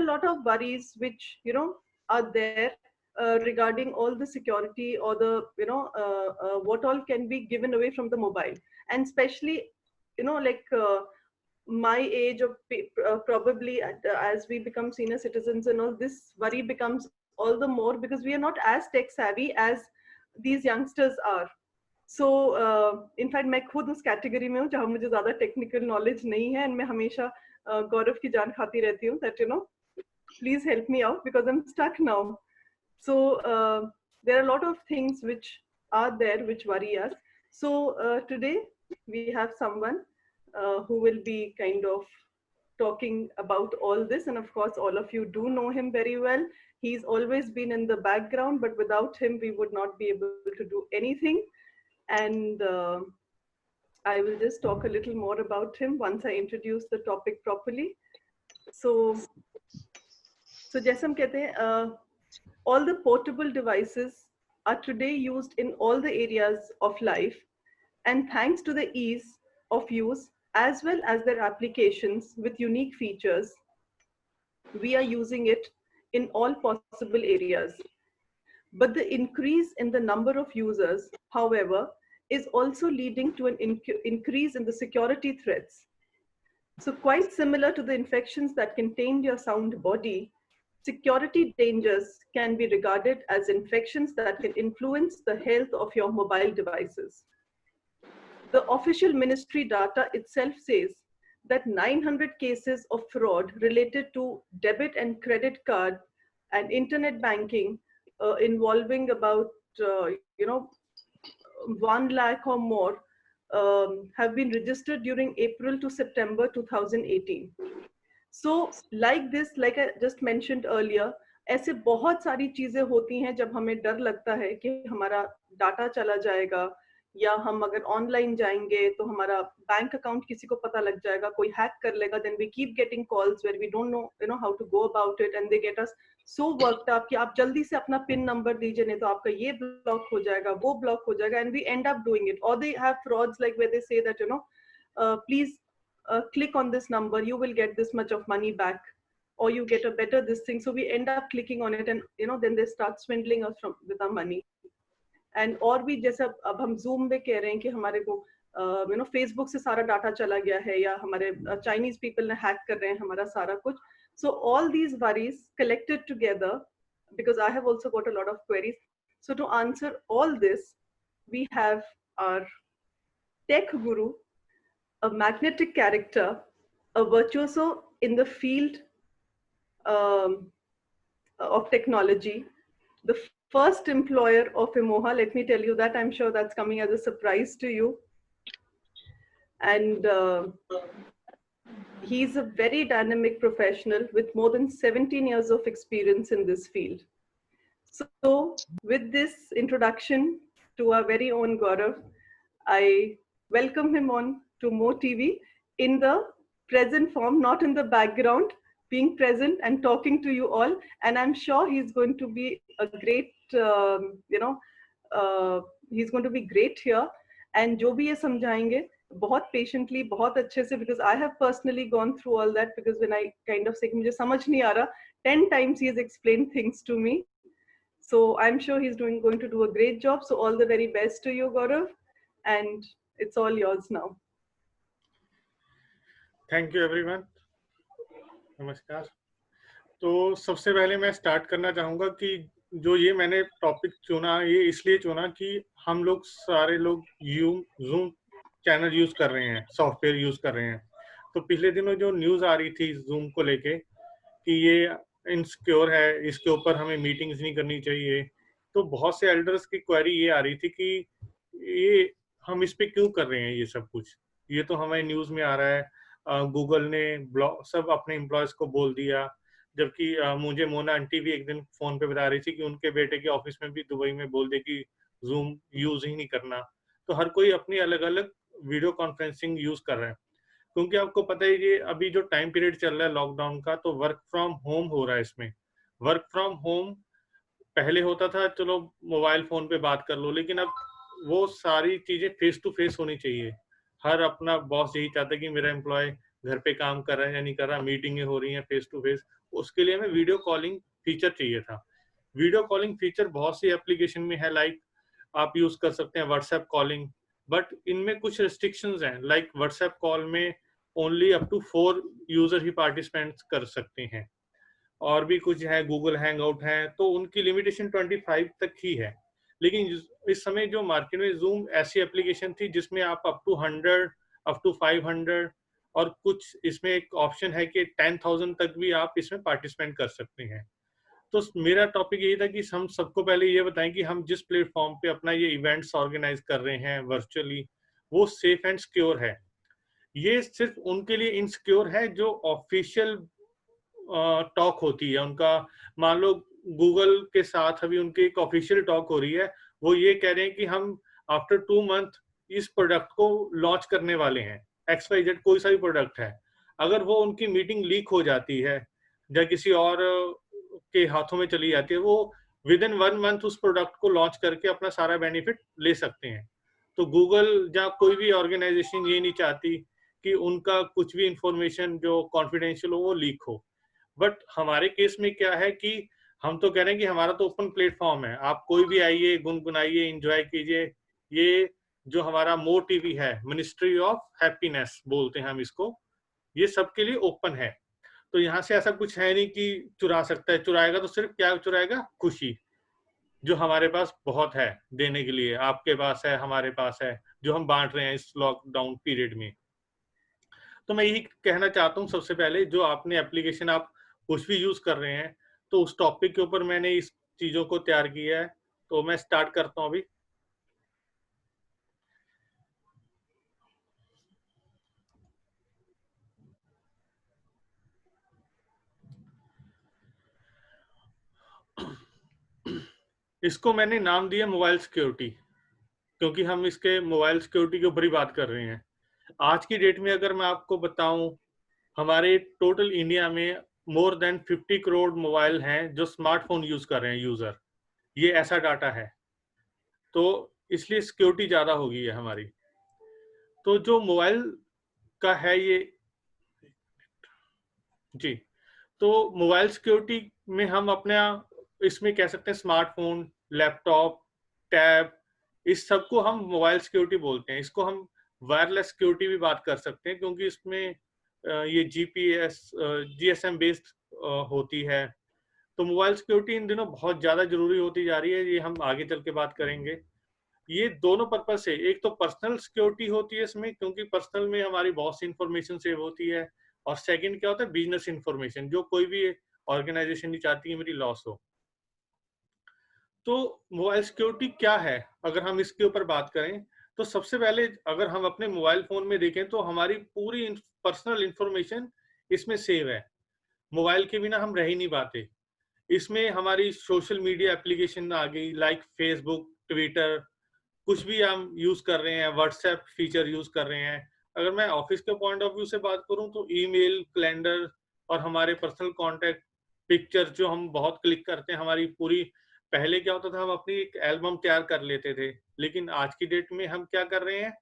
a lot of worries which, are there regarding all the security or the, what all can be given away from the mobile. And especially, like my age of probably as we become senior citizens and all, this worry becomes all the more because we are not as tech savvy as these youngsters are. So in fact मैं खुद उस category में हूँ जहाँ मुझे ज्यादा technical knowledge नहीं है, एंड मैं हमेशा गौरव की जान खाती रहती हूँ that please help me out because I'm stuck now. So there are a lot of things which are there which worry us. So today we have someone who will be kind of talking about all this, and of course all of you do know him very well. He's always been in the background, but without him we would not be able to do anything. And I will just talk a little more about him once I introduce the topic properly. So जैसे हम कहते हैं, all the portable devices are today used in all the areas of life, and thanks to the ease of use as well as their applications with unique features, we are using it in all possible areas. But the increase in the number of users, however, is also leading to an increase in the security threats. So quite similar to the infections that contained your sound body, security dangers can be regarded as infections that can influence the health of your mobile devices. The official ministry data itself says that 900 cases of fraud related to debit and credit card and internet banking involving about 1 lakh or more have been registered during April to September 2018. So like this, like I just mentioned earlier, ऐसे बहुत सारी चीजें होती हैं जब हमें डर लगता है कि हमारा डाटा चला जाएगा, या हम अगर ऑनलाइन जाएंगे तो हमारा बैंक अकाउंट किसी को पता लग जाएगा, कोई हैक कर लेगा. Then we keep getting calls where we don't know how to go about it, and they get us so worked up कि आप जल्दी से अपना पिन नंबर दीजिए नहीं तो आपका ये ब्लॉक हो जाएगा, वो ब्लॉक हो जाएगा, and we end up doing it. Or they have frauds like where they say that please click on this number, you will get this much of money back, or you get a better this thing. So we end up clicking on it, and then they start swindling us with our money. And और भी जैसे अब हम Zoom में कह रहे हैं कि हमारे को Facebook से सारा डाटा चला गया है, या हमारे Chinese people ने हैक कर रहे हैं हमारा सारा कुछ. So all these worries collected together, because I have also got a lot of queries. So to answer all this, we have our tech guru, a magnetic character, a virtuoso in the field of technology, the first employer of Emoha. Let me tell you that. I'm sure that's coming as a surprise to you. And he's a very dynamic professional with more than 17 years of experience in this field. So with this introduction to our very own Gaurav, I welcome him on to Mo TV in the present form, not in the background, being present and talking to you all. And I'm sure he's going to be a great, he's going to be great here. And जो भी ये समझाएंगे बहुत patiently, बहुत अच्छे से, because I have personally gone through all that, because when I kind of say मुझे समझ नहीं आ रहा, 10 times he has explained things to me. So I'm sure he's going to do a great job. So all the very best to you, Gaurav, and it's all yours now. Thank you everyone. नमस्कार. तो सबसे पहले मैं start करना चाहूँगा कि जो ये मैंने टॉपिक चुना, ये इसलिए चुना कि हम लोग सारे लोग Zoom चैनल यूज कर रहे हैं, सॉफ्टवेयर यूज कर रहे हैं. तो पिछले दिनों जो न्यूज़ आ रही थी Zoom को लेके कि ये इनसिक्योर है, इसके ऊपर हमें मीटिंग्स नहीं करनी चाहिए, तो बहुत से एल्डर्स की क्वेरी ये आ रही थी कि ये हम इस पे क्यों कर रहे हैं ये सब कुछ. ये तो हमें न्यूज़ में आ रहा है, गूगल ने सब अपने एम्प्लॉयज को बोल दिया. जबकि मुझे मोना आंटी भी एक दिन फोन पे बता रही थी कि उनके बेटे के ऑफिस में भी दुबई में बोल दे कि Zoom यूज ही नहीं करना. तो हर कोई अपनी अलग अलग वीडियो कॉन्फ्रेंसिंग यूज कर रहा है, क्योंकि आपको पता है कि अभी जो टाइम पीरियड चल रहा है लॉकडाउन का, तो वर्क फ्रॉम होम हो रहा है. इसमें वर्क फ्रॉम होम पहले होता था चलो मोबाइल फोन पे बात कर लो, लेकिन अब वो सारी चीजें फेस टू फेस होनी चाहिए. हर अपना बॉस यही चाहता है कि मेरा एम्प्लॉय घर पे काम कर रहा है या नहीं कर रहा, मीटिंगें हो रही हैं फेस टू फेस, उसके लिए हमें वीडियो कॉलिंग फीचर चाहिए था। वीडियो कॉलिंग फीचर बहुत सी एप्लीकेशन में है, लाइक आप यूज कर सकते हैं व्हाट्सएप कॉलिंग, बट इनमें कुछ रिस्ट्रिक्शंस हैं, लाइक व्हाट्सएप कॉल में ओनली अप टू 4 यूजर ही पार्टिसिपेंट कर सकते हैं, और भी कुछ है, गूगल हैंगआउट है, तो उनकी लिमिटेशन 25 तक ही है। लेकिन इस समय जो मार्केट में जूम ऐसी एप्लीकेशन थी जिसमें आप अप टू 100, अप टू 500, और कुछ इसमें एक ऑप्शन है कि 10,000 तक भी आप इसमें पार्टिसिपेंट कर सकते हैं। तो मेरा टॉपिक यही था कि हम सबको पहले ये बताएं कि हम जिस प्लेटफॉर्म पे अपना ये इवेंट्स ऑर्गेनाइज कर रहे हैं वर्चुअली, वो सेफ एंड सिक्योर है। ये सिर्फ उनके लिए इनसिक्योर है जो ऑफिशियल टॉक होती है उनका। मान लो गूगल के साथ अभी उनकी एक ऑफिशियल टॉक हो रही है, वो ये कह रहे हैं कि हम आफ्टर 2 मंथ इस प्रोडक्ट को लॉन्च करने वाले हैं, XYZ कोई सा भी प्रोडक्ट है। अगर वो उनकी मीटिंग लीक हो जाती है या किसी और के हाथों में चली जाती है, वो विद इन 1 मंथ उस प्रोडक्ट को लॉन्च करके अपना सारा बेनिफिट ले सकते हैं। तो गूगल या कोई भी ऑर्गेनाइजेशन ये नहीं चाहती कि उनका कुछ भी इंफॉर्मेशन जो कॉन्फिडेंशियल हो वो लीक हो। बट हमारे केस में क्या है कि हम तो कह रहे हैं कि हमारा तो ओपन प्लेटफॉर्म है, आप कोई भी आइए, गुनगुनाइए, एंजॉय कीजिए। ये जो हमारा मो टीवी है, मिनिस्ट्री ऑफ हैप्पीनेस बोलते हैं हम इसको, ये सबके लिए ओपन है। तो यहाँ से ऐसा कुछ है नहीं कि चुरा सकता है, चुराएगा तो सिर्फ क्या चुराएगा, खुशी, जो हमारे पास बहुत है देने के लिए, आपके पास है, हमारे पास है, जो हम बांट रहे हैं इस लॉकडाउन पीरियड में। तो मैं यही कहना चाहता हूँ, सबसे पहले जो आपने एप्लीकेशन आप कुछ भी यूज कर रहे हैं, तो उस टॉपिक के ऊपर मैंने इस चीजों को तैयार किया है। तो मैं स्टार्ट करता हूँ अभी। इसको मैंने नाम दिया मोबाइल सिक्योरिटी, क्योंकि हम इसके मोबाइल सिक्योरिटी के ऊपर ही बात कर रहे हैं। आज की डेट में अगर मैं आपको बताऊं, हमारे टोटल इंडिया में मोर देन 50 करोड़ मोबाइल हैं जो स्मार्टफोन यूज कर रहे हैं यूजर, ये ऐसा डाटा है। तो इसलिए सिक्योरिटी ज्यादा हो गई है हमारी। तो जो मोबाइल का है ये, जी, तो मोबाइल सिक्योरिटी में हम अपना इसमें कह सकते हैं स्मार्टफोन, लैपटॉप, टैब, इस सब को हम मोबाइल सिक्योरिटी बोलते हैं। इसको हम वायरलेस सिक्योरिटी भी बात कर सकते हैं, क्योंकि इसमें ये GPS GSM बेस्ड होती है। तो मोबाइल सिक्योरिटी इन दिनों बहुत ज़्यादा जरूरी होती जा रही है, ये हम आगे चल के बात करेंगे। ये दोनों पर्पज से, एक तो पर्सनल सिक्योरिटी होती है इसमें, क्योंकि पर्सनल में हमारी बहुत सी इंफॉर्मेशन सेव होती है, और सेकंड क्या होता है, बिजनेस इंफॉर्मेशन, जो कोई भी ऑर्गेनाइजेशन नहीं चाहती है मेरी लॉस हो। तो मोबाइल सिक्योरिटी क्या है, अगर हम इसके ऊपर बात करें, तो सबसे पहले अगर हम अपने मोबाइल फोन में देखें तो हमारी पूरी पर्सनल इंफॉर्मेशन इसमें सेव है। मोबाइल के बिना हम रह ही नहीं पाते। इसमें हमारी सोशल मीडिया एप्लीकेशन आ गई, लाइक फेसबुक, ट्विटर, कुछ भी हम यूज कर रहे हैं, व्हाट्सएप फीचर यूज कर रहे हैं। अगर मैं ऑफिस के पॉइंट ऑफ व्यू से बात करूं तो ईमेल, कैलेंडर, और हमारे पर्सनल कांटेक्ट, पिक्चर जो हम बहुत क्लिक करते हैं, हमारी पूरी, पहले क्या होता था, हम अपनी एक एल्बम तैयार कर लेते थे, लेकिन आज की डेट में हम क्या कर रहे हैं,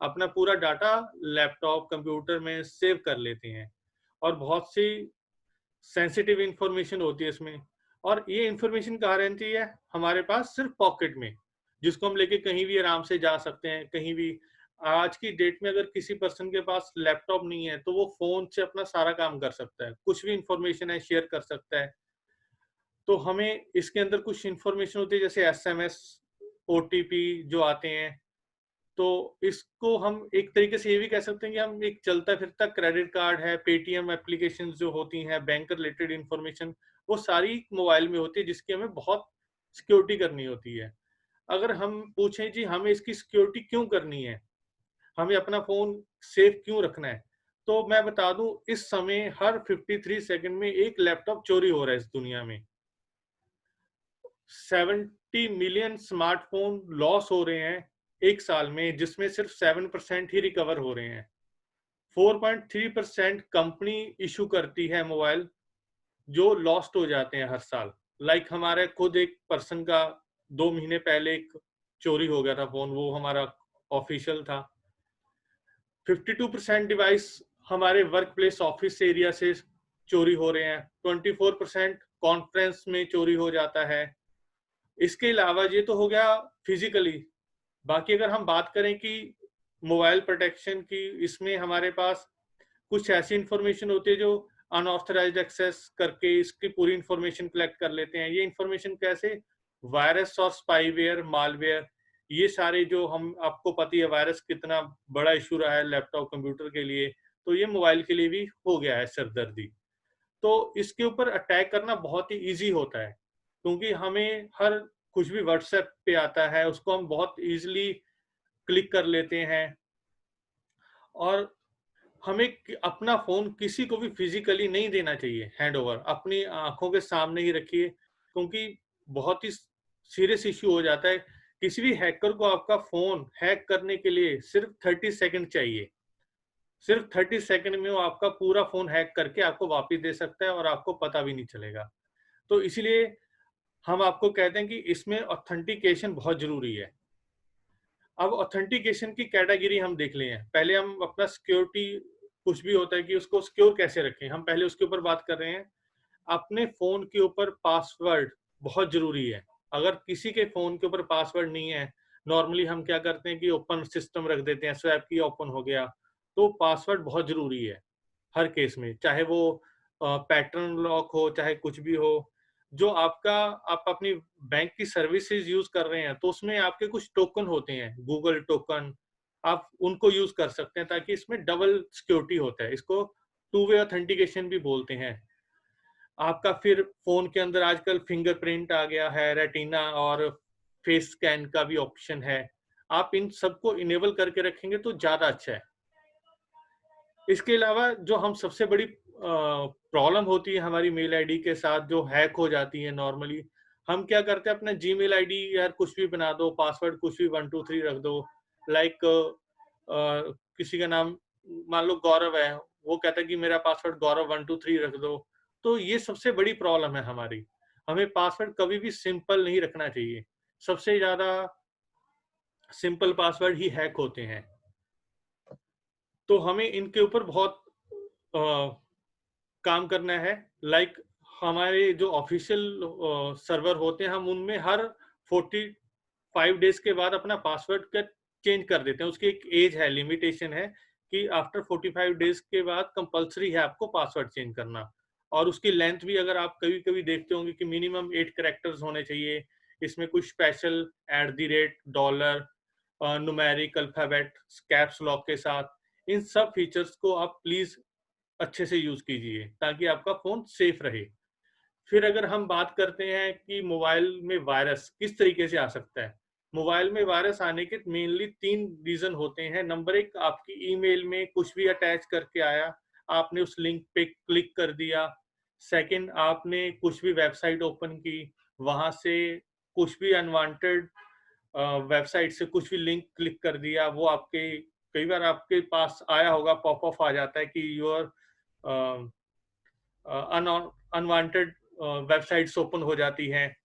अपना पूरा डाटा लैपटॉप, कंप्यूटर में सेव कर लेते हैं, और बहुत सी सेंसिटिव इंफॉर्मेशन होती है इसमें। और ये इंफॉर्मेशन कहाँ रहती है, हमारे पास सिर्फ पॉकेट में, जिसको हम लेके कहीं भी आराम से जा सकते हैं, कहीं भी। आज की डेट में अगर किसी पर्सन के पास लैपटॉप नहीं है तो वो फोन से अपना सारा काम कर सकता है, कुछ भी इंफॉर्मेशन है शेयर कर सकता है। तो हमें इसके अंदर कुछ इंफॉर्मेशन होती है, जैसे SMS, OTP जो आते हैं, तो इसको हम एक तरीके से ये भी कह सकते हैं कि हम एक चलता फिरता क्रेडिट कार्ड है, पेटीएम एप्लीकेशन जो होती हैं, बैंक रिलेटेड इंफॉर्मेशन, वो सारी मोबाइल में होती है, जिसकी हमें बहुत सिक्योरिटी करनी होती है। अगर हम पूछें जी हमें इसकी सिक्योरिटी क्यों करनी है, हमें अपना फोन सेफ क्यों रखना है, तो मैं बता दूं, इस समय हर 53 सेकंड में एक लैपटॉप चोरी हो रहा है इस दुनिया में। 70 मिलियन स्मार्टफोन लॉस हो रहे हैं एक साल में, जिसमें सिर्फ 7% ही रिकवर हो रहे हैं। 4.3% कंपनी इशू करती है मोबाइल जो लॉस्ट हो जाते हैं हर साल। लाइक हमारे खुद एक पर्सन का 2 महीने पहले एक चोरी हो गया था फोन, वो हमारा ऑफिशियल था। 52% डिवाइस हमारे वर्क प्लेस ऑफिस एरिया से चोरी हो रहे हैं, 24% कॉन्फ्रेंस में चोरी हो जाता है। इसके अलावा ये तो हो गया फिजिकली। बाकी अगर हम बात करें कि मोबाइल प्रोटेक्शन की, इसमें हमारे पास कुछ ऐसी इंफॉर्मेशन होती है जो अनऑथराइज्ड एक्सेस करके इसकी पूरी इंफॉर्मेशन कलेक्ट कर लेते हैं। ये इंफॉर्मेशन कैसे? वायरस और स्पाईवेयर, मालवेयर, ये सारे जो हम, आपको पता है वायरस कितना बड़ा इशू रहा है लैपटॉप कंप्यूटर के लिए, तो ये मोबाइल के लिए भी हो गया है सरदर्दी। तो इसके ऊपर अटैक करना बहुत ही इजी होता है, क्योंकि हमें हर कुछ भी व्हाट्सएप पे आता है उसको हम बहुत इजीली क्लिक कर लेते हैं। और हमें अपना फोन किसी को भी फिजिकली नहीं देना चाहिए हैंड ओवर, अपनी आंखों के सामने ही रखिए, क्योंकि बहुत ही सीरियस इश्यू हो जाता है। किसी भी हैकर को आपका फोन हैक करने के लिए सिर्फ 30 सेकंड चाहिए। सिर्फ 30 सेकंड में वो आपका पूरा फोन हैक करके आपको वापस दे सकता है और आपको पता भी नहीं चलेगा। तो इसलिए हम आपको कहते हैं कि इसमें ऑथेंटिकेशन बहुत जरूरी है। अब ऑथेंटिकेशन की कैटेगरी हम देख लें। पहले हम अपना सिक्योरिटी, कुछ भी होता है कि उसको सिक्योर कैसे रखें, हम पहले उसके ऊपर बात कर रहे हैं। अपने फोन के ऊपर पासवर्ड बहुत जरूरी है। अगर किसी के फोन के ऊपर पासवर्ड नहीं है, नॉर्मली हम क्या करते हैं कि ओपन सिस्टम रख देते हैं, स्वैप की ओपन हो गया, तो पासवर्ड बहुत जरूरी है हर केस में, चाहे वो पैटर्न लॉक हो चाहे कुछ भी हो। जो आपका, आप अपनी बैंक की सर्विसेज यूज कर रहे हैं तो उसमें आपके कुछ टोकन होते हैं, गूगल टोकन, आप उनको यूज कर सकते हैं, ताकि इसमें डबल सिक्योरिटी होता है। इसको टू वे ऑथेंटिकेशन भी बोलते हैं। आपका फिर फोन के अंदर आजकल फिंगरप्रिंट आ गया है, रेटिना और फेस स्कैन का भी ऑप्शन है। आप इन सबको इनेबल करके रखेंगे तो ज्यादा अच्छा है। इसके अलावा जो हम सबसे बड़ी प्रॉब्लम होती है हमारी मेल आईडी के साथ, जो हैक हो जाती है नॉर्मली, हम क्या करते हैं अपना जीमेल आईडी यार कुछ भी बना दो, पासवर्ड कुछ भी 123 रख दो। लाइक किसी का नाम मान लो गौरव है, वो कहता है कि मेरा पासवर्ड गौरव 123 रख दो। तो ये सबसे बड़ी प्रॉब्लम है हमारी। हमें पासवर्ड कभी भी सिंपल नहीं रखना चाहिए। सबसे ज्यादा सिंपल पासवर्ड ही हैक होते हैं। तो हमें इनके ऊपर बहुत काम करना है। लाइक हमारे जो ऑफिशियल सर्वर होते हैं, हम उनमें हर 45 डेज के बाद अपना पासवर्ड का चेंज कर देते हैं। उसकी एक एज है, लिमिटेशन है कि आफ्टर 45 डेज के बाद कंपलसरी है आपको पासवर्ड चेंज करना। और उसकी लेंथ भी अगर आप कभी कभी देखते होंगे कि मिनिमम 8 कैरेक्टर्स होने चाहिए। इसमें कुछ special @ dollar, numeric alphabet, caps lock के साथ, इन सब फीचर्स को आप प्लीज अच्छे से यूज कीजिए ताकि आपका फोन सेफ रहे। फिर अगर हम बात करते हैं कि मोबाइल में वायरस किस तरीके से आ सकता है, मोबाइल में वायरस आने के मेनली 3 रीजन होते हैं। नंबर 1, आपकी ईमेल में कुछ भी अटैच करके आया, आपने उस लिंक पे क्लिक कर दिया। सेकंड, आपने कुछ भी वेबसाइट ओपन की, वहां से कुछ भी अनवांटेड वेबसाइट से कुछ भी लिंक क्लिक कर दिया, वो आपके, कई बार आपके पास आया होगा, पॉप ऑफ आ जाता है कि योर अनवांटेड वेबसाइट्स ओपन हो जाती हैं।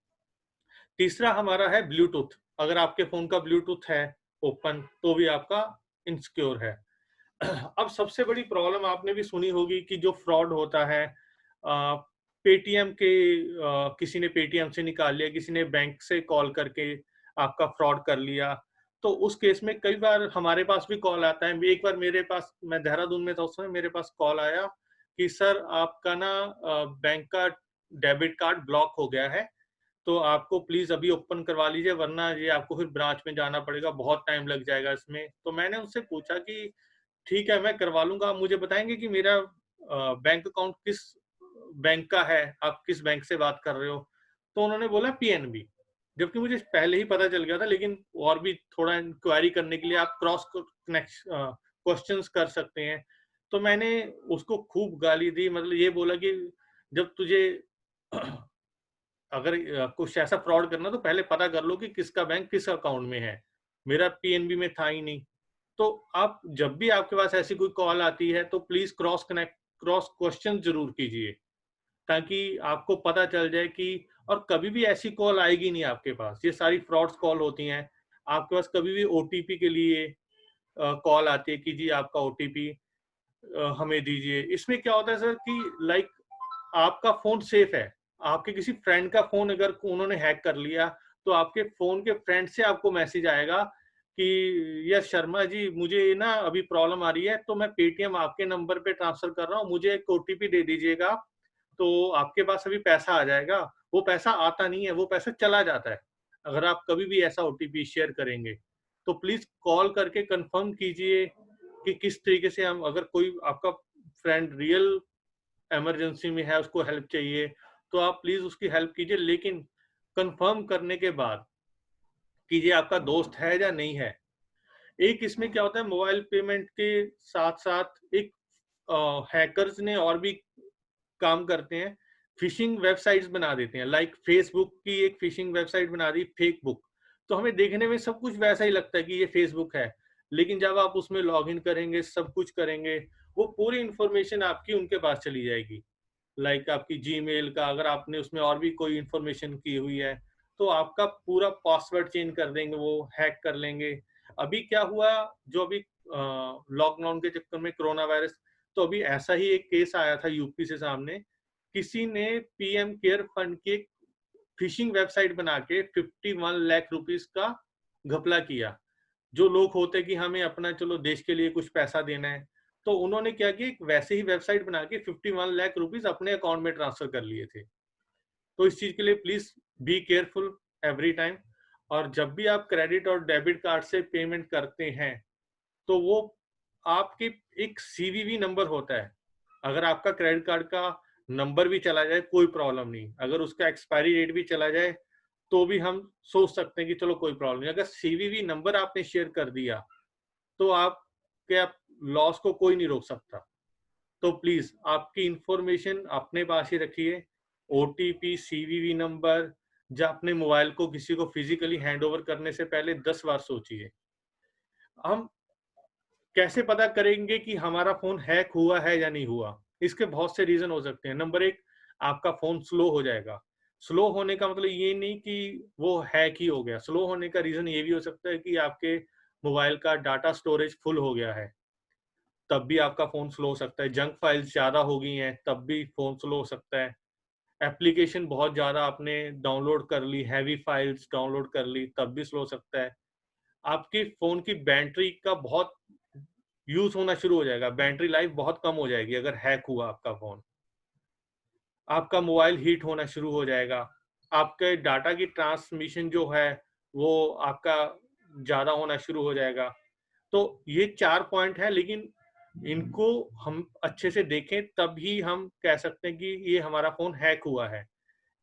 तीसरा हमारा है ब्लूटूथ। अगर आपके फोन का ब्लूटूथ है ओपन तो भी आपका इनसिक्योर है। अब सबसे बड़ी प्रॉब्लम आपने भी सुनी होगी कि जो फ्रॉड होता है, पेटीएम के, किसी ने पेटीएम से निकाल लिया, किसी ने बैंक से कॉल करके आपका फ्रॉड कर लिया। तो उस केस में कई बार हमारे पास भी कॉल आता है। एक बार मेरे पास, मैं देहरादून में था उस समय, मेरे पास कॉल आया कि सर आपका ना बैंक का डेबिट कार्ड ब्लॉक हो गया है, तो आपको प्लीज अभी ओपन करवा लीजिए, वरना ये आपको फिर ब्रांच में जाना पड़ेगा, बहुत टाइम लग जाएगा इसमें। तो मैंने उनसे पूछा कि ठीक है मैं करवा लूंगा, आप मुझे बताएंगे कि मेरा बैंक अकाउंट किस बैंक का है, आप किस बैंक से बात कर रहे हो। तो उन्होंने बोला पीएनबी, जबकि मुझे पहले ही पता चल गया था, लेकिन और भी थोड़ा इंक्वायरी करने के लिए आप क्रॉस क्वेश्चंस कर सकते हैं। तो मैंने उसको खूब गाली दी, मतलब ये बोला कि जब तुझे अगर कुछ ऐसा फ्रॉड करना तो पहले पता कर लो कि किसका बैंक किस अकाउंट में है। मेरा पीएनबी में था ही नहीं। तो आप जब भी आपके पास ऐसी कोई कॉल आती है तो प्लीज क्रॉस क्वेश्चन जरूर कीजिए, ताकि आपको पता चल जाए कि, और कभी भी ऐसी कॉल आएगी नहीं आपके पास। ये सारी फ्रॉड्स कॉल होती हैं। आपके पास कभी भी ओटीपी के लिए कॉल आती है कि जी आपका ओटीपी हमें दीजिए। इसमें क्या होता है सर कि लाइक आपका फोन सेफ है, आपके किसी फ्रेंड का फोन अगर उन्होंने हैक कर लिया तो आपके फोन के फ्रेंड से आपको मैसेज आएगा कि यस शर्मा जी, मुझे ना अभी प्रॉब्लम आ रही है, तो मैं पेटीएम आपके नंबर पे ट्रांसफर कर रहा हूँ, मुझे एक ओटीपी दे दीजिएगा तो आपके पास अभी पैसा आ जाएगा। वो पैसा आता नहीं है, वो पैसा चला जाता है अगर आप कभी भी ऐसा ओटीपी शेयर करेंगे। तो प्लीज कॉल करके कंफर्म कीजिए कि किस तरीके से हम, अगर कोई आपका फ्रेंड रियल इमरजेंसी में है, उसको हेल्प चाहिए, तो आप प्लीज उसकी हेल्प कीजिए, लेकिन कंफर्म करने के बाद कीजिए आपका दोस्त है या नहीं है। एक इसमें क्या होता है, मोबाइल पेमेंट के साथ साथ एक हैकर्स ने और भी काम करते हैं, फिशिंग वेबसाइट्स बना देते हैं। लाइक फेसबुक की एक फिशिंग वेबसाइट बना दी, फेक बुक। तो हमें देखने में सब कुछ वैसा ही लगता है कि ये फेसबुक है, लेकिन जब आप उसमें लॉग इन करेंगे, सब कुछ करेंगे, वो पूरी इंफॉर्मेशन आपकी उनके पास चली जाएगी। लाइक आपकी जीमेल का, अगर आपने उसमें और भी कोई इंफॉर्मेशन की हुई है तो आपका पूरा पासवर्ड चेंज कर देंगे, वो हैक कर लेंगे। अभी क्या हुआ, जो अभी लॉकडाउन के चक्कर में कोरोना वायरस, तो अभी ऐसा ही एक केस आया था यूपी से सामने। किसी ने पीएम केयर फंड की फिशिंग वेबसाइट बना के 51 लाख रुपीस का घपला किया। जो लोग होते कि हमें अपना चलो देश के लिए कुछ पैसा देना है, तो उन्होंने क्या किया, एक वैसे ही वेबसाइट बना के 51 लाख रुपीस अपने अकाउंट में ट्रांसफर कर लिए थे। तो इस चीज के लिए please be careful every time. और जब भी आप क्रेडिट और डेबिट कार्ड से पेमेंट करते हैं तो वो आपके एक सीवीवी नंबर होता है। अगर आपका क्रेडिट कार्ड का नंबर भी चला जाए कोई प्रॉब्लम नहीं, अगर उसका एक्सपायरी डेट भी चला जाए तो भी हम सोच सकते हैं कि चलो कोई प्रॉब्लम नहीं। अगर सीवीवी नंबर आपने शेयर कर दिया तो आपके लॉस को कोई नहीं रोक सकता। तो प्लीज आपकी इंफॉर्मेशन अपने पास ही रखिए। ओटीपी, सीवीवी नंबर, जब अपने मोबाइल को किसी को फिजिकली हैंड ओवर करने से पहले 10 बार सोचिए। हम कैसे पता करेंगे कि हमारा फोन हैक हुआ है या नहीं हुआ? इसके बहुत से रीजन हो सकते हैं। नंबर एक, आपका फोन स्लो हो जाएगा। स्लो होने का मतलब ये नहीं कि वो हैक ही हो गया। स्लो होने का रीजन ये भी हो सकता है कि आपके मोबाइल का डाटा स्टोरेज फुल हो गया है, तब भी आपका फोन स्लो हो सकता है। जंक फाइल्स ज्यादा हो गई हैं, तब भी फोन स्लो हो सकता है। एप्लीकेशन बहुत ज्यादा आपने डाउनलोड कर ली, हैवी फाइल्स डाउनलोड कर ली, तब भी स्लो हो सकता है। आपके फोन की बैटरी का बहुत यूज होना शुरू हो जाएगा, बैटरी लाइफ बहुत कम हो जाएगी अगर हैक हुआ आपका फोन। आपका मोबाइल हीट होना शुरू हो जाएगा। आपके डाटा की ट्रांसमिशन जो है वो आपका ज्यादा होना शुरू हो जाएगा। तो ये 4 पॉइंट है, लेकिन इनको हम अच्छे से देखें तब ही हम कह सकते हैं कि ये हमारा फोन हैक हुआ है।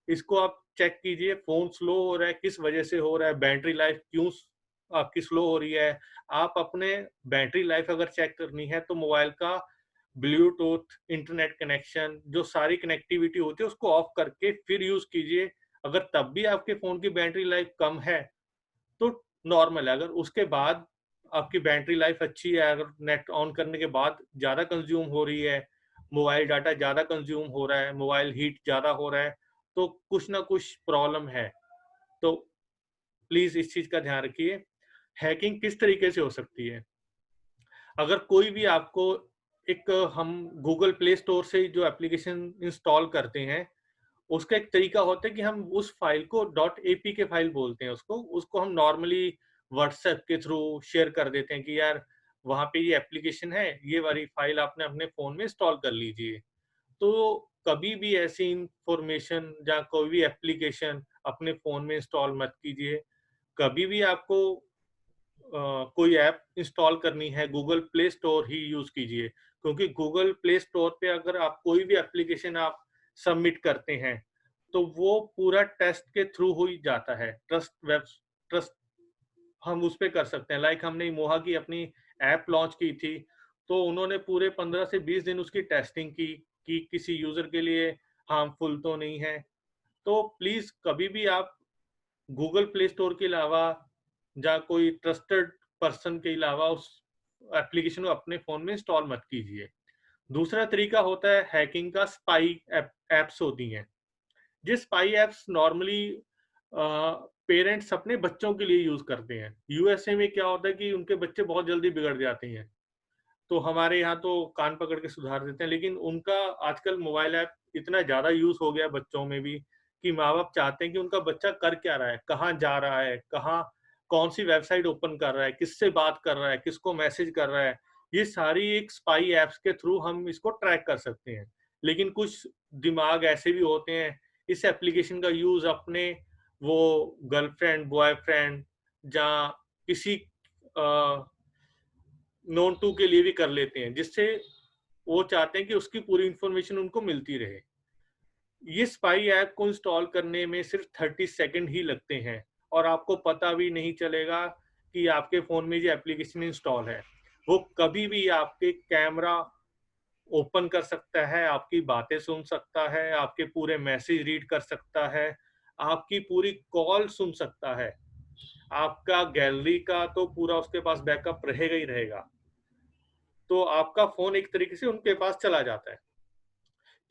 इसको आप चेक कीजिए, फोन स्लो हो रहा है किस वजह से हो रहा है, बैटरी लाइफ क्यों आपकी स्लो हो रही है। आप अपने बैटरी लाइफ अगर चेक करनी है तो मोबाइल का ब्लूटूथ, इंटरनेट कनेक्शन, जो सारी कनेक्टिविटी होती है उसको ऑफ करके फिर यूज कीजिए। अगर तब भी आपके फोन की बैटरी लाइफ कम है तो नॉर्मल है। अगर उसके बाद आपकी बैटरी लाइफ अच्छी है, अगर नेट ऑन करने के बाद ज्यादा कंज्यूम हो रही है, मोबाइल डाटा ज्यादा कंज्यूम हो रहा है, मोबाइल हीट ज्यादा हो रहा है, तो कुछ ना कुछ प्रॉब्लम है। तो प्लीज इस चीज का ध्यान रखिए। हैकिंग किस तरीके से हो सकती है? अगर कोई भी आपको एक, हम गूगल प्ले स्टोर से जो एप्लीकेशन इंस्टॉल करते हैं उसका एक तरीका होता है कि हम उस फाइल को .apk फाइल बोलते हैं, उसको हम नॉर्मली व्हाट्सएप के थ्रू शेयर कर देते हैं कि यार वहां पे ये एप्लीकेशन है, ये वाली फाइल आपने अपने फोन में इंस्टॉल कर लीजिए। तो कभी भी ऐसी इंफॉर्मेशन या कोई भी एप्लीकेशन अपने फोन में इंस्टॉल मत कीजिए। कभी भी आपको कोई ऐप इंस्टॉल करनी है, गूगल प्ले स्टोर ही यूज कीजिए। क्योंकि गूगल प्ले स्टोर पे अगर आप कोई भी एप्लीकेशन आप सबमिट करते हैं तो वो पूरा टेस्ट के थ्रू ही जाता है। ट्रस्ट हम उस पे कर सकते हैं। लाइक हमने मोहा की अपनी ऐप लॉन्च की थी, तो उन्होंने पूरे 15 से 20 दिन उसकी टेस्टिंग की कि किसी यूजर के लिए हार्मफुल तो नहीं है। तो प्लीज कभी भी आप गूगल प्ले स्टोर के अलावा या कोई ट्रस्टेड पर्सन के अलावा उस एप्लीकेशन को अपने फोन में इंस्टॉल मत कीजिए। दूसरा तरीका होता है हैकिंग का, स्पाई एप्स होती हैं। जिस स्पाई एप्स नॉर्मली पेरेंट्स अपने बच्चों के लिए यूज करते हैं। यूएसए में क्या होता है कि उनके बच्चे बहुत जल्दी बिगड़ जाते हैं, तो हमारे यहाँ तो कान पकड़ के सुधार देते हैं, लेकिन उनका आजकल मोबाइल ऐप इतना ज्यादा यूज हो गया बच्चों में भी कि माँ बाप चाहते हैं कि उनका बच्चा कर क्या रहा है, कहाँ जा रहा है, कहाँ कौन सी वेबसाइट ओपन कर रहा है, किससे बात कर रहा है, किसको मैसेज कर रहा है। ये सारी एक स्पाई एप्स के थ्रू हम इसको ट्रैक कर सकते हैं। लेकिन कुछ दिमाग ऐसे भी होते हैं इस एप्लीकेशन का यूज अपने वो गर्लफ्रेंड बॉयफ्रेंड या किसी नोन टू के लिए भी कर लेते हैं, जिससे वो चाहते हैं कि उसकी पूरी इंफॉर्मेशन उनको मिलती रहे। ये स्पाई ऐप को इंस्टॉल करने में सिर्फ 30 सेकंड ही लगते हैं और आपको पता भी नहीं चलेगा कि आपके फोन में ये एप्लीकेशन इंस्टॉल है। वो कभी भी आपके कैमरा ओपन कर सकता है, आपकी बातें सुन सकता है, आपके पूरे मैसेज रीड कर सकता है, आपकी पूरी कॉल सुन सकता है। आपका गैलरी का तो पूरा उसके पास बैकअप रहेगा ही रहेगा। तो आपका फोन एक तरीके से उनके पास चला जाता है।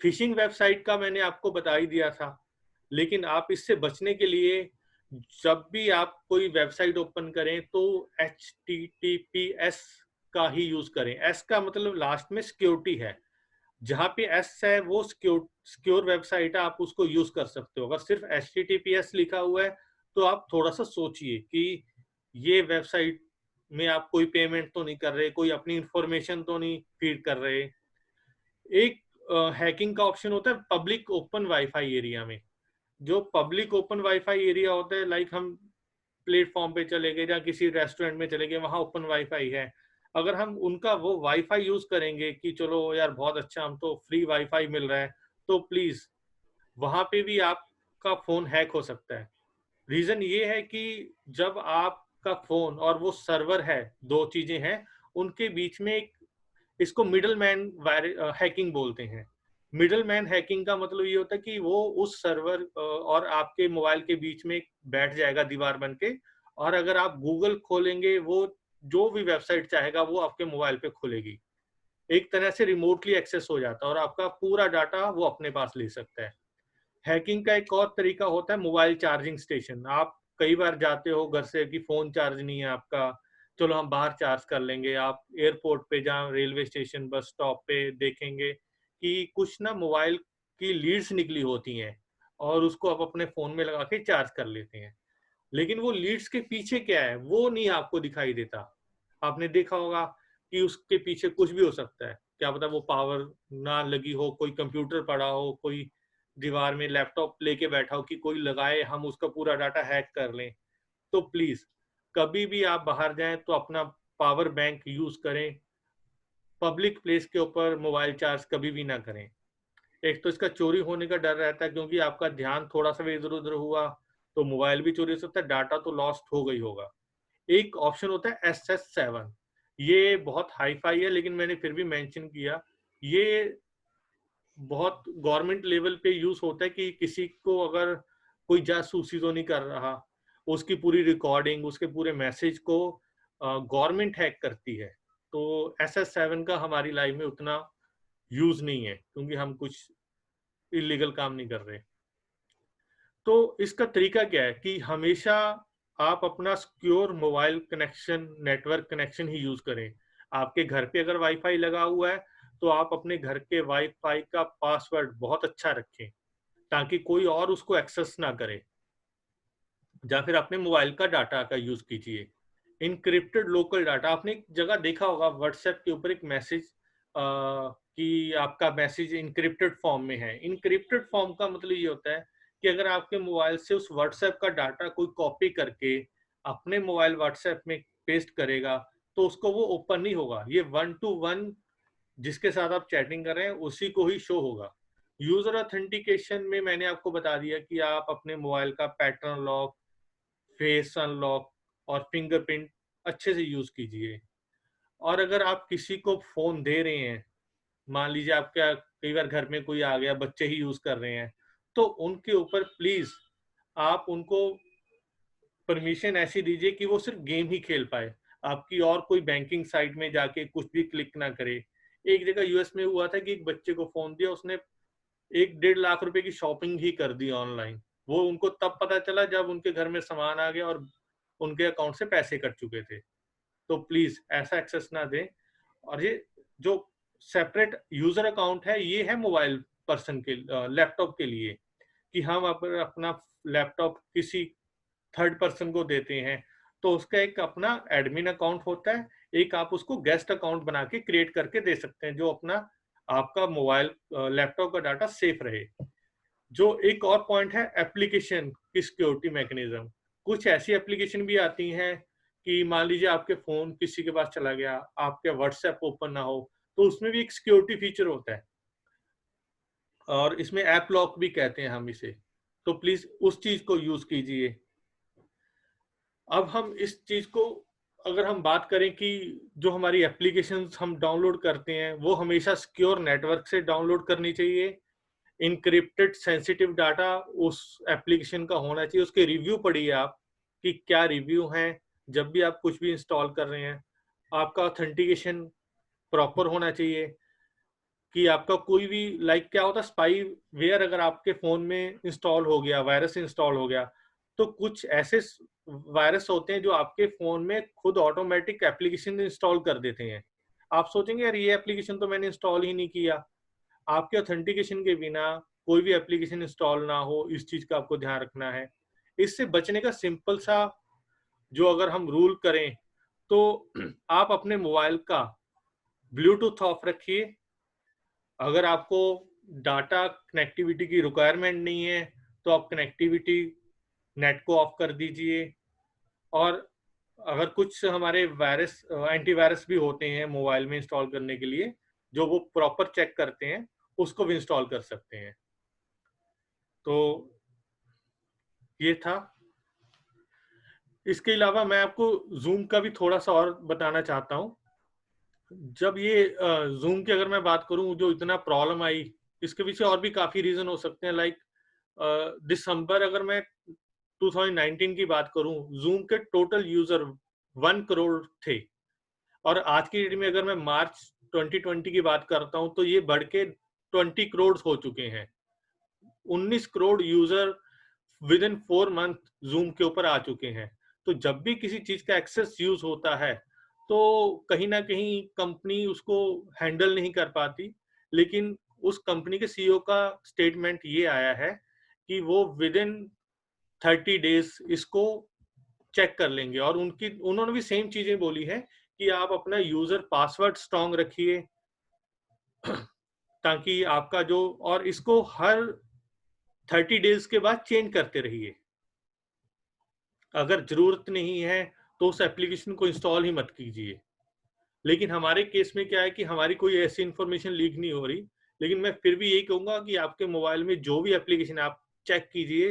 फिशिंग वेबसाइट का मैंने आपको बता ही दिया था, लेकिन आप इससे बचने के लिए जब भी आप कोई वेबसाइट ओपन करें तो HTTPS का ही यूज करें। एस का मतलब लास्ट में सिक्योरिटी है। जहां पे एस है वो सिक्योर वेबसाइट है, आप उसको यूज कर सकते हो। अगर सिर्फ HTTPS लिखा हुआ है तो आप थोड़ा सा सोचिए कि ये वेबसाइट में आप कोई पेमेंट तो नहीं कर रहे, कोई अपनी इंफॉर्मेशन तो नहीं फीड कर रहे। एक हैकिंग का ऑप्शन होता है पब्लिक ओपन वाईफाई एरिया में। जो पब्लिक ओपन वाईफाई एरिया होता है, लाइक हम प्लेटफॉर्म पे चले गए या किसी रेस्टोरेंट में चले गए, वहां ओपन वाईफाई है। अगर हम उनका वो वाईफाई यूज करेंगे कि चलो यार बहुत अच्छा, हम तो फ्री वाईफाई मिल रहा है, तो प्लीज वहां पे भी आपका फोन हैक हो सकता है। रीजन ये है कि जब आपका फोन और वो सर्वर है, दो चीजें हैं, उनके बीच में एक, इसको मिडल मैन हैकिंग बोलते हैं। मिडल मैन हैकिंग का मतलब ये होता है कि वो उस सर्वर और आपके मोबाइल के बीच में बैठ जाएगा दीवार बन के, और अगर आप गूगल खोलेंगे वो जो भी वेबसाइट चाहेगा वो आपके मोबाइल पे खुलेगी। एक तरह से रिमोटली एक्सेस हो जाता है और आपका पूरा डाटा वो अपने पास ले सकता है। हैकिंग का एक और तरीका होता है मोबाइल चार्जिंग स्टेशन। आप कई बार जाते हो घर से कि फोन चार्ज नहीं है आपका, चलो हम बाहर चार्ज कर लेंगे। आप एयरपोर्ट पे जहाँ रेलवे स्टेशन बस स्टॉप पे देखेंगे कि कुछ ना मोबाइल की लीड्स निकली होती हैं और उसको आप अपने फोन में लगा के चार्ज कर लेते हैं। लेकिन वो लीड्स के पीछे क्या है वो नहीं आपको दिखाई देता। आपने देखा होगा कि उसके पीछे कुछ भी हो सकता है, क्या पता वो पावर ना लगी हो, कोई कंप्यूटर पड़ा हो, कोई दीवार में लैपटॉप लेके बैठा हो कि कोई लगाए, हम उसका पूरा डाटा हैक कर लें। तो प्लीज कभी भी आप बाहर जाएं तो अपना पावर बैंक यूज करें। पब्लिक प्लेस के ऊपर मोबाइल चार्ज कभी भी ना करें। एक तो इसका चोरी होने का डर रहता है, क्योंकि आपका ध्यान थोड़ा सा भी इधर उधर हुआ तो मोबाइल भी चोरी हो सकता है, डाटा तो लॉस्ट हो गई होगा। एक ऑप्शन होता है SS7। ये बहुत हाई फाई है लेकिन मैंने फिर भी मेंशन किया। ये बहुत गवर्नमेंट लेवल पे यूज होता है कि किसी को अगर कोई जासूसी तो नहीं कर रहा, उसकी पूरी रिकॉर्डिंग, उसके पूरे मैसेज को गवर्नमेंट हैक करती है। तो SS7 का हमारी लाइफ में उतना यूज नहीं है, क्योंकि हम कुछ इलीगल काम नहीं कर रहे। तो इसका तरीका क्या है कि हमेशा आप अपना secure mobile connection, network connection ही यूज करें। आपके घर पे अगर वाईफाई लगा हुआ है तो आप अपने घर के वाईफाई का पासवर्ड बहुत अच्छा रखें ताकि कोई और उसको एक्सेस ना करे, या फिर अपने मोबाइल का डाटा का यूज कीजिए। इनक्रिप्टेड लोकल डाटा, आपने एक जगह देखा होगा व्हाट्सएप के ऊपर एक मैसेज कि आपका मैसेज इनक्रिप्टेड फॉर्म में है। इनक्रिप्टेड फॉर्म का मतलब ये होता है कि अगर आपके मोबाइल से उस व्हाट्सएप का डाटा कोई कॉपी करके अपने मोबाइल व्हाट्सएप में पेस्ट करेगा तो उसको वो ओपन नहीं होगा। ये 1 to 1 जिसके साथ आप चैटिंग कर रहे हैं उसी को ही शो होगा। यूजर ऑथेंटिकेशन में मैंने आपको बता दिया कि आप अपने मोबाइल का पैटर्न लॉक, फेस अनलॉक और फिंगरप्रिंट अच्छे से यूज कीजिए। और अगर आप किसी को फोन दे रहे हैं, मान लीजिए आपका कई बार घर में कोई आ गया, बच्चे ही यूज कर रहे हैं, तो उनके ऊपर प्लीज आप उनको परमिशन ऐसी दीजिए कि वो सिर्फ गेम ही खेल पाए, आपकी और कोई बैंकिंग साइट में जाके कुछ भी क्लिक ना करे। एक जगह यूएस में हुआ था कि एक बच्चे को फोन दिया, उसने 1-1.5 लाख रुपए की शॉपिंग ही कर दी ऑनलाइन। वो उनको तब पता चला जब उनके घर में सामान आ गया और उनके अकाउंट से पैसे कट चुके थे। तो प्लीज ऐसा एक्सेस ना दें। और ये जो सेपरेट यूजर अकाउंट है ये है मोबाइल पर्सन के लैपटॉप के लिए, कि हम अपना लैपटॉप किसी थर्ड पर्सन को देते हैं तो उसका एक अपना एडमिन अकाउंट होता है, एक आप उसको गेस्ट अकाउंट बना के क्रिएट करके दे सकते हैं जो अपना आपका मोबाइल लैपटॉप का डाटा सेफ रहे। जो एक और पॉइंट है एप्लीकेशन की सिक्योरिटी मैकेनिज्म। कुछ ऐसी एप्लीकेशन भी आती हैं कि मान लीजिए आपके फोन किसी के पास चला गया, आपके व्हाट्सएप ओपन ना हो, तो उसमें भी एक सिक्योरिटी फीचर होता है और इसमें ऐप लॉक भी कहते हैं हम इसे, तो प्लीज उस चीज को यूज कीजिए। अब हम इस चीज को अगर हम बात करें कि जो हमारी एप्लीकेशंस हम डाउनलोड करते हैं वो हमेशा सिक्योर नेटवर्क से डाउनलोड करनी चाहिए। इनक्रिप्टेड सेंसिटिव डाटा उस एप्लीकेशन का होना चाहिए, उसके रिव्यू पढ़िए आप कि क्या रिव्यू हैं जब भी आप कुछ भी इंस्टॉल कर रहे हैं। आपका ऑथेंटिकेशन प्रॉपर होना चाहिए कि आपका कोई भी क्या होता है स्पाई वेयर अगर आपके फोन में इंस्टॉल हो गया, वायरस इंस्टॉल हो गया, तो कुछ ऐसे वायरस होते हैं जो आपके फोन में खुद ऑटोमेटिक एप्लीकेशन इंस्टॉल कर देते हैं। आप सोचेंगे यार ये एप्लीकेशन तो मैंने इंस्टॉल ही नहीं किया। आपके ऑथेंटिकेशन के बिना कोई भी एप्लीकेशन इंस्टॉल ना हो, इस चीज का आपको ध्यान रखना है। इससे बचने का सिंपल सा जो अगर हम रूल करें तो आप अपने मोबाइल का ब्लूटूथ ऑफ रखिए। अगर आपको डाटा कनेक्टिविटी की रिक्वायरमेंट नहीं है तो आप कनेक्टिविटी नेट को ऑफ कर दीजिए। और अगर कुछ हमारे वायरस एंटीवायरस भी होते हैं मोबाइल में इंस्टॉल करने के लिए जो वो प्रॉपर चेक करते हैं, उसको भी इंस्टॉल कर सकते हैं। तो ये था। इसके अलावा मैं आपको जूम का भी थोड़ा सा और बताना चाहता हूँ। जब ये जूम की अगर मैं बात करूं जो इतना प्रॉब्लम आई, इसके पीछे और भी काफी रीजन हो सकते हैं। दिसंबर अगर मैं 2019 की बात करूं, जूम के टोटल यूजर 1 करोड़ थे और आज की डेट में अगर मैं मार्च 2020 की बात करता हूं तो ये बढ़ के 20 करोड़ हो चुके हैं। 19 crore user with in 4 month zoom के ऊपर आ चुके हैं। तो जब भी किसी चीज का एक्सेस यूज होता है तो कहीं ना कहीं कंपनी उसको हैंडल नहीं कर पाती, लेकिन उस कंपनी के सीईओ का स्टेटमेंट ये आया है कि वो विद इन 30 डेज इसको चेक कर लेंगे। और उन्होंने भी सेम चीजें बोली है कि आप अपना यूजर पासवर्ड स्ट्रांग रखिए ताकि आपका जो, और इसको हर 30 डेज के बाद चेंज करते रहिए। अगर जरूरत नहीं है तो उस एप्लीकेशन को इंस्टॉल ही मत कीजिए। लेकिन हमारे केस में क्या है कि हमारी कोई ऐसी इंफॉर्मेशन लीक नहीं हो रही, लेकिन मैं फिर भी यही कहूंगा कि आपके मोबाइल में जो भी एप्लीकेशन आप चेक कीजिए।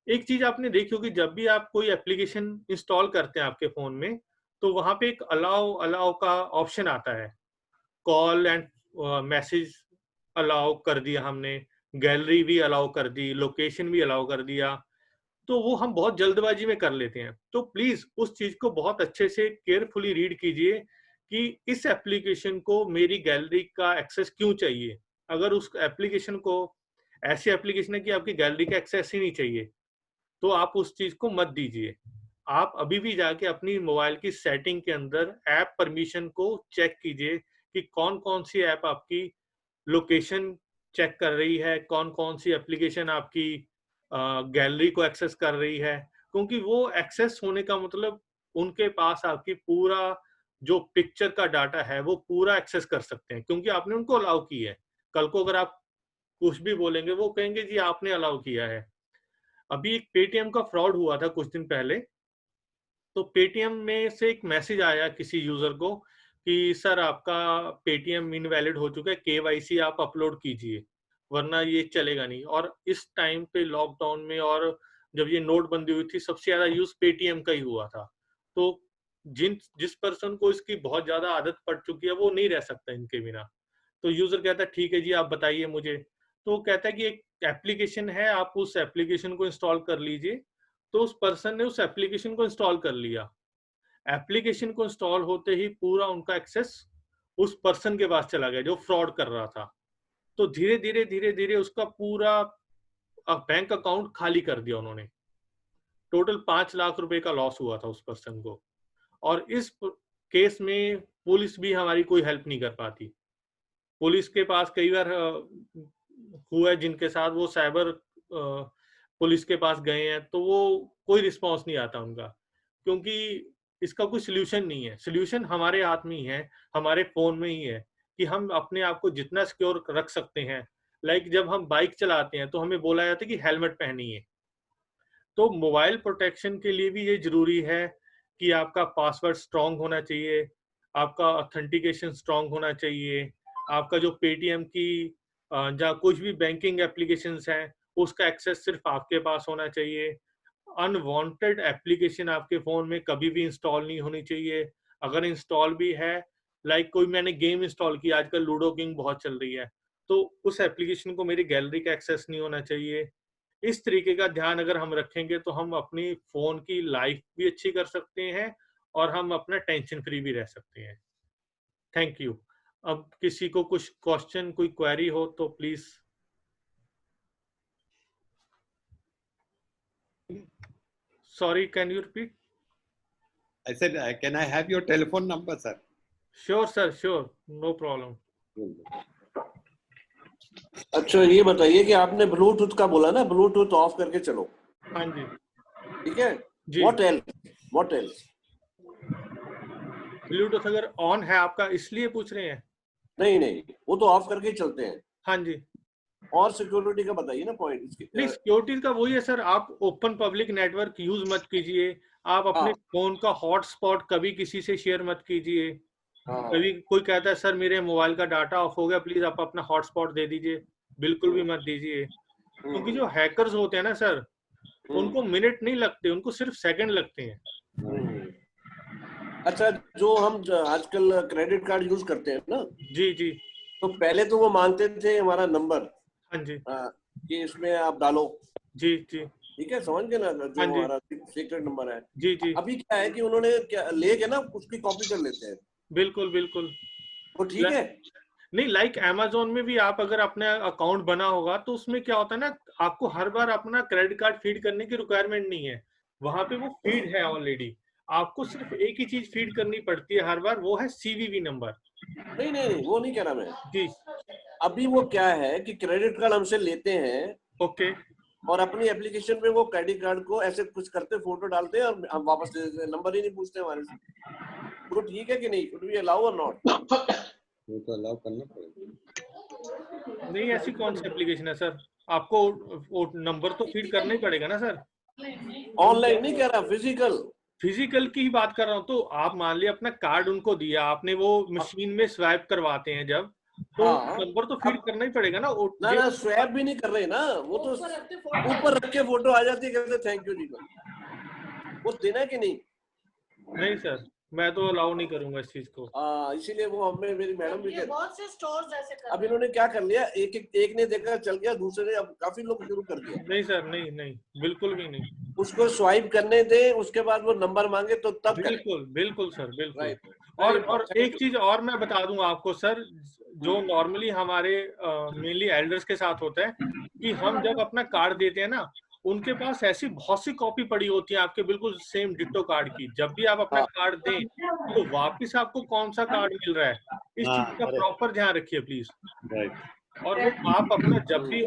एक चीज आपने देखी होगी, जब भी आप कोई एप्लीकेशन इंस्टॉल करते हैं आपके फोन में तो वहां पे एक अलाउ अलाउ का ऑप्शन आता है। कॉल एंड मैसेज अलाउ कर दिया हमने, गैलरी भी अलाउ कर दी, लोकेशन भी अलाउ कर दिया। तो वो हम बहुत जल्दबाजी में कर लेते हैं। तो प्लीज उस चीज को बहुत अच्छे से केयरफुली रीड कीजिए कि इस एप्लीकेशन को मेरी गैलरी का एक्सेस क्यों चाहिए। अगर उस एप्लीकेशन को, ऐसी एप्लीकेशन है कि आपकी गैलरी का एक्सेस ही नहीं चाहिए, तो आप उस चीज को मत दीजिए। आप अभी भी जाके अपनी मोबाइल की सेटिंग के अंदर ऐप परमिशन को चेक कीजिए कि कौन कौन सी ऐप आपकी लोकेशन चेक कर रही है, कौन कौन सी एप्लीकेशन आपकी गैलरी को एक्सेस कर रही है। क्योंकि वो एक्सेस होने का मतलब उनके पास आपकी पूरा जो पिक्चर का डाटा है वो पूरा एक्सेस कर सकते हैं, क्योंकि आपने उनको अलाउ की है। कल को अगर आप कुछ भी बोलेंगे वो कहेंगे जी आपने अलाउ किया है। अभी एक पेटीएम का फ्रॉड हुआ था कुछ दिन पहले। तो पेटीएम में से एक मैसेज आया किसी यूजर को कि सर आपका पेटीएम इनवैलिड हो चुका है, केवाईसी आप अपलोड कीजिए वरना ये चलेगा नहीं। और इस टाइम पे लॉकडाउन में और जब ये नोटबंदी हुई थी सबसे ज्यादा यूज पेटीएम का ही हुआ था। तो जिस पर्सन को इसकी बहुत ज्यादा आदत पड़ चुकी है वो नहीं रह सकता इनके बिना। तो यूजर कहता है ठीक है जी आप बताइए मुझे। तो वो कहता है कि एक एप्लीकेशन है, आप उस एप्लीकेशन को इंस्टॉल कर लीजिए। तो उस पर्सन ने उस एप्लीकेशन को इंस्टॉल कर लिया। एप्लीकेशन को इंस्टॉल होते ही पूरा उनका एक्सेस उस पर्सन के पास चला गया जो फ्रॉड कर रहा था। तो धीरे धीरे उसका पूरा बैंक अकाउंट खाली कर दिया उन्होंने। टोटल 5 लाख रुपए का लॉस हुआ था उस पर्सन को। और इस केस में पुलिस भी हमारी कोई हेल्प नहीं कर पाती। पुलिस के पास कई बार हुआ है जिनके साथ वो साइबर पुलिस के पास गए हैं, तो वो कोई रिस्पॉन्स नहीं आता उनका, क्योंकि इसका कोई सोल्यूशन नहीं है। सोल्यूशन हमारे हाथ में ही है, हमारे फ़ोन में ही है कि हम अपने आप को जितना सिक्योर रख सकते हैं। लाइक जब हम बाइक चलाते हैं तो हमें बोला जाता है कि हेलमेट पहनिए। तो मोबाइल प्रोटेक्शन के लिए भी ये ज़रूरी है कि आपका पासवर्ड स्ट्रॉन्ग होना चाहिए, आपका ऑथेंटिकेशन स्ट्रॉन्ग होना चाहिए, आपका जो पेटीएम की या कुछ भी बैंकिंग एप्लीकेशंस हैं, उसका एक्सेस सिर्फ आपके पास होना चाहिए। अनवांटेड एप्लीकेशन आपके फ़ोन में कभी भी इंस्टॉल नहीं होनी चाहिए। अगर इंस्टॉल भी है, लाइक कोई मैंने गेम इंस्टॉल की, आजकल लूडो किंग बहुत चल रही है, तो उस एप्लीकेशन को मेरी गैलरी का एक्सेस नहीं होना चाहिए। इस तरीके का ध्यान अगर हम रखेंगे तो हम अपनी फ़ोन की लाइफ भी अच्छी कर सकते हैं और हम अपना टेंशन फ्री भी रह सकते हैं। Thank you. अब किसी को कुछ क्वेश्चन, कोई क्वेरी हो तो please. Sorry, can you repeat? I said, can I have your telephone number, sir? Sure, sir, sure. No problem. अच्छा ये बताइए कि आपने ब्लूटूथ का बोला ना, ब्लूटूथ ऑफ करके चलो। हाँ जी। ठीक है जी। What else? ब्लूटूथ अगर ऑन है आपका, इसलिए पूछ रहे हैं? नहीं, वो तो ऑफ करके ही चलते हैं। हाँ जी। और सिक्योरिटी का बताइए ना पॉइंट इसके। नहीं, सिक्योरिटी का वही है सर, आप ओपन पब्लिक नेटवर्क यूज मत कीजिए। आप अपने फोन का हॉटस्पॉट कभी किसी से शेयर मत कीजिए। कभी कोई कहता है सर मेरे मोबाइल का डाटा ऑफ हो गया, प्लीज आप अपना हॉटस्पॉट दे दीजिए, बिल्कुल भी मत दीजिए। क्योंकि जो हैकर्स होते हैं ना सर, उनको मिनट नहीं लगते, उनको सिर्फ सेकंड लगते हैं। अच्छा, जो हम आजकल क्रेडिट कार्ड यूज करते हैं ना, जी जी, तो पहले तो वो मांगते थे हमारा नंबर, हाँ जी, कि इसमें आप डालो। जी जी, ठीक है, समझ गए ना, जो हाँ जी, हमारा सीक्रेट नंबर है। जी जी, अभी क्या है कि उन्होंने क्या लेके ना उसकी कॉपी कर लेते हैं। बिल्कुल बिल्कुल। वो ठीक है। नहीं, लाइक अमेजोन में भी आप अगर अपना अकाउंट बना होगा तो उसमें क्या होता है ना, आपको हर बार अपना क्रेडिट कार्ड फीड करने की रिक्वायरमेंट नहीं है, वहां पे वो फीड है ऑलरेडी। आपको सिर्फ एक ही चीज फीड करनी पड़ती है हर बार, वो है सीवीवी नंबर। नहीं, वो नहीं कह रहा मैं जी। अभी वो क्या है कि क्रेडिट कार्ड हमसे लेते हैं, ओके। और अपनी एप्लीकेशन में वो क्रेडिट कार्ड को ऐसे कुछ करते, फोटो डालते हैं और हम वापस दे देते हैं, नंबर ही नहीं पूछते हमारे से। वो ठीक है कि नहीं? शुड वी अलाउ और नॉट? वो तो अलाउ करना पड़ेगा। नहीं, ऐसी कौन सी एप्लीकेशन है सर? आपको नंबर तो फीड करना ही पड़ेगा ना सर। ऑनलाइन नहीं कह रहा, फिजिकल। फिजिकल की ही बात कर रहा हूँ। तो आप मान लिया अपना कार्ड उनको दिया आपने, वो मशीन में स्वैप करवाते हैं जब, तो नंबर तो फीड करना ही पड़ेगा ना। ना स्वैप भी नहीं कर रहे ना, वो तो ऊपर रख के फोटो आ जाती है, कहते थैंक यू जी, वो देना है कि नहीं? नहीं सर, मैं तो अलाउ नहीं करूंगा इस चीज को। इसीलिए वो हमें, मेरी मैडम भी कहती, बहुत से स्टोर्स ऐसे कर अब इन्होंने क्या कर लिया, एक ने देखा चल गया, दूसरे ने, अब काफी लोग शुरू कर दिया। नहीं सर, नहीं नहीं, बिल्कुल भी नहीं। उसको स्वाइप करने दे, उसके बाद वो नंबर मांगे तो तब करें। बिल्कुल बिल्कुल सर, बिल्कुल। राइट। और एक चीज और मैं बता दूंगा आपको सर, जो नॉर्मली हमारे मेनली एल्डर्स के साथ होता है कि हम जब अपना कार्ड देते हैं ना, उनके पास ऐसी बहुत सी कॉपी पड़ी होती है आपके बिल्कुल सेम डिट्टो कार्ड की। जब भी आप अपना कार्ड दें तो वापस आपको कौन सा कार्ड मिल रहा है, इस चीज का प्रॉपर ध्यान रखिए प्लीज। और वो आप अपना जब भी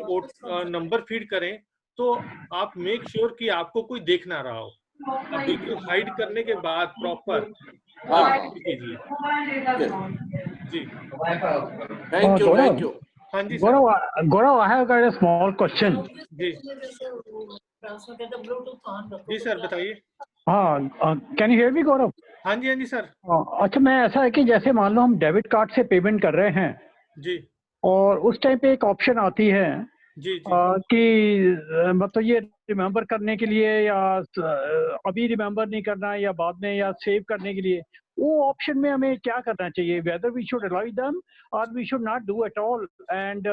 नंबर फीड करें तो आप मेक श्योर कि आपको कोई देख ना रहा हो। अब बिल्कुल हाइड करने के बाद प्रॉपर कीजिए। जी, थैंक यू। हाँ जी sir. Gaurav, I have got a small question. जी जी सर, बताइए। हाँ, can you hear me Gaurav? हाँ जी, हाँ जी सर। अच्छा, मैं ऐसा है कि जैसे मान लो हम डेबिट कार्ड से पेमेंट कर रहे हैं जी, और उस टाइम पे एक ऑप्शन आती है जी जी, कि मतलब ये रिमेम्बर करने के लिए, या अभी रिमेम्बर नहीं करना या बाद में, या सेव करने के लिए, वो ऑप्शन में हमें क्या करना चाहिए? Whether we should allow them और we should not do at all, and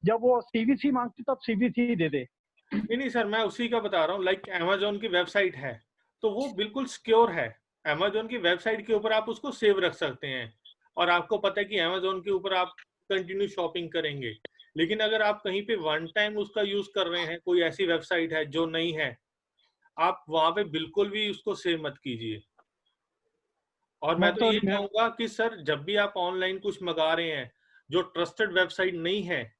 जब वो सीवीसी मांगते तब सीवीसी दे दे। नहीं सर, मैं उसी का बता रहा हूँ। लाइक अमेजोन की वेबसाइट है तो वो बिल्कुल सिक्योर है। अमेजोन की वेबसाइट के ऊपर आप उसको सेव रख सकते हैं और आपको पता है कि अमेजोन के ऊपर आप कंटिन्यू शॉपिंग करेंगे। लेकिन अगर आप कहीं पे वन टाइम उसका यूज कर रहे हैं, कोई ऐसी वेबसाइट है जो नहीं है, आप वहां पे बिल्कुल भी उसको सेव मत कीजिए। और मैं तो ये मैं कहूंगा कि सर जब भी आप ऑनलाइन कुछ मंगा रहे हैं जो ट्रस्टेड वेबसाइट नहीं है,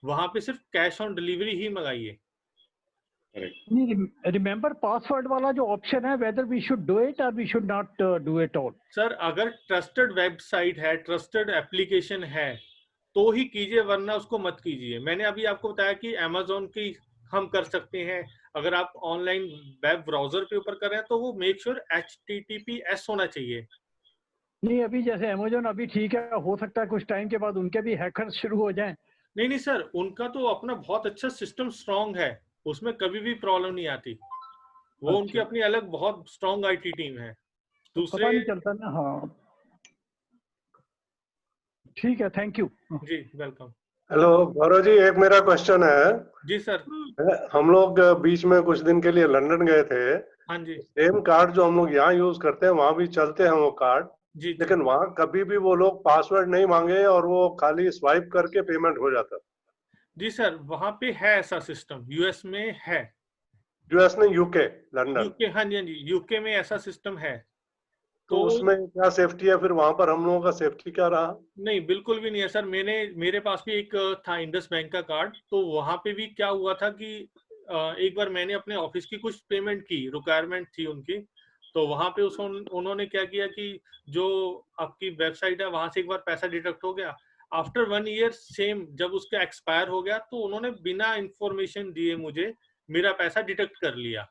वहां पे सिर्फ कैश ऑन डिलीवरी ही मंगाइए। रिमेंबर पासवर्ड वाला जो ऑप्शन है, whether we should do it और we should not do it all. Sir अगर ट्रस्टेड वेबसाइट है, ट्रस्टेड एप्लीकेशन है तो ही कीजिए, वरना उसको मत कीजिए। मैंने अभी आपको बताया कि अमेजोन की हम कर सकते हैं। अगर आप ऑनलाइन वेब ब्राउजर के ऊपर कर रहे हैं तो वो मेक श्योर HTTPS होना चाहिए। नहीं, अभी जैसे अमेजोन अभी ठीक है, हो सकता है कुछ टाइम के बाद उनके भी हैकर्स शुरू हो जाएं। नहीं नहीं सर, उनका तो अपना बहुत अच्छा सिस्टम स्ट्रांग है, उसमें कभी भी प्रॉब्लम नहीं आती। वो उनकी अपनी अलग बहुत स्ट्रांग IT टीम है। तो दूसरे पता नहीं चलता ना। हाँ ठीक है, थैंक यू। जी वेलकम। हेलो गौरव जी, एक मेरा क्वेश्चन है। जी सर। हम लोग बीच में कुछ दिन के लिए लंदन गए थे। हाँ जी सेम कार्ड जो हम लोग यहाँ यूज करते हैं वहां भी चलते हैं वो कार्ड, जी जी लेकिन वहां कभी भी वो लोग पासवर्ड नहीं मांगे और वो खाली स्वाइप करके पेमेंट हो जाता। जी सर, वहां पे है ऐसा सिस्टम, US में है। यूएस में, यूके, लंदन। यूके, हाँ जी हाँ जी, यूके में ऐसा सिस्टम है। तो उसमें क्या सेफ्टी है फिर वहां पर? हम लोगों का सेफ्टी क्या रहा? नहीं बिल्कुल भी नहीं है सर। मेरे पास भी एक था इंडस बैंक का कार्ड, तो वहां पे भी क्या हुआ था कि एक बार मैंने अपने ऑफिस की कुछ पेमेंट की, रिक्वायरमेंट थी उनकी, तो वहां पे उन्होंने क्या किया कि जो आपकी वेबसाइट है वहां से एक बार पैसा डिडक्ट हो गया। आफ्टर 1 ईयर सेम जब उसका एक्सपायर हो गया तो उन्होंने बिना इंफॉर्मेशन दिए मुझे मेरा पैसा डिडक्ट कर लिया।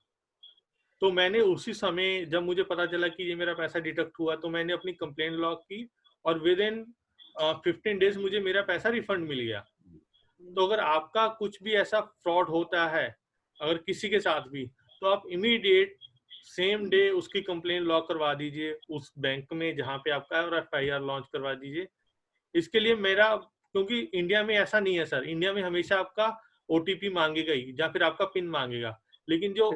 तो मैंने उसी समय जब मुझे पता चला कि ये मेरा पैसा डिडक्ट हुआ तो मैंने अपनी कंप्लेंट लॉग की और विद इन 15 डेज मुझे मेरा पैसा रिफंड मिल गया। तो अगर आपका कुछ भी ऐसा फ्रॉड होता है अगर किसी के साथ भी, तो आप इमीडिएट सेम डे उसकी कंप्लेंट लॉग करवा दीजिए उस बैंक में जहाँ पे आपका है और FIR लॉन्च करवा दीजिए। इसके लिए मेरा, क्योंकि इंडिया में ऐसा नहीं है सर, इंडिया में हमेशा आपका OTP मांगेगा ही या फिर आपका पिन मांगेगा, लेकिन जो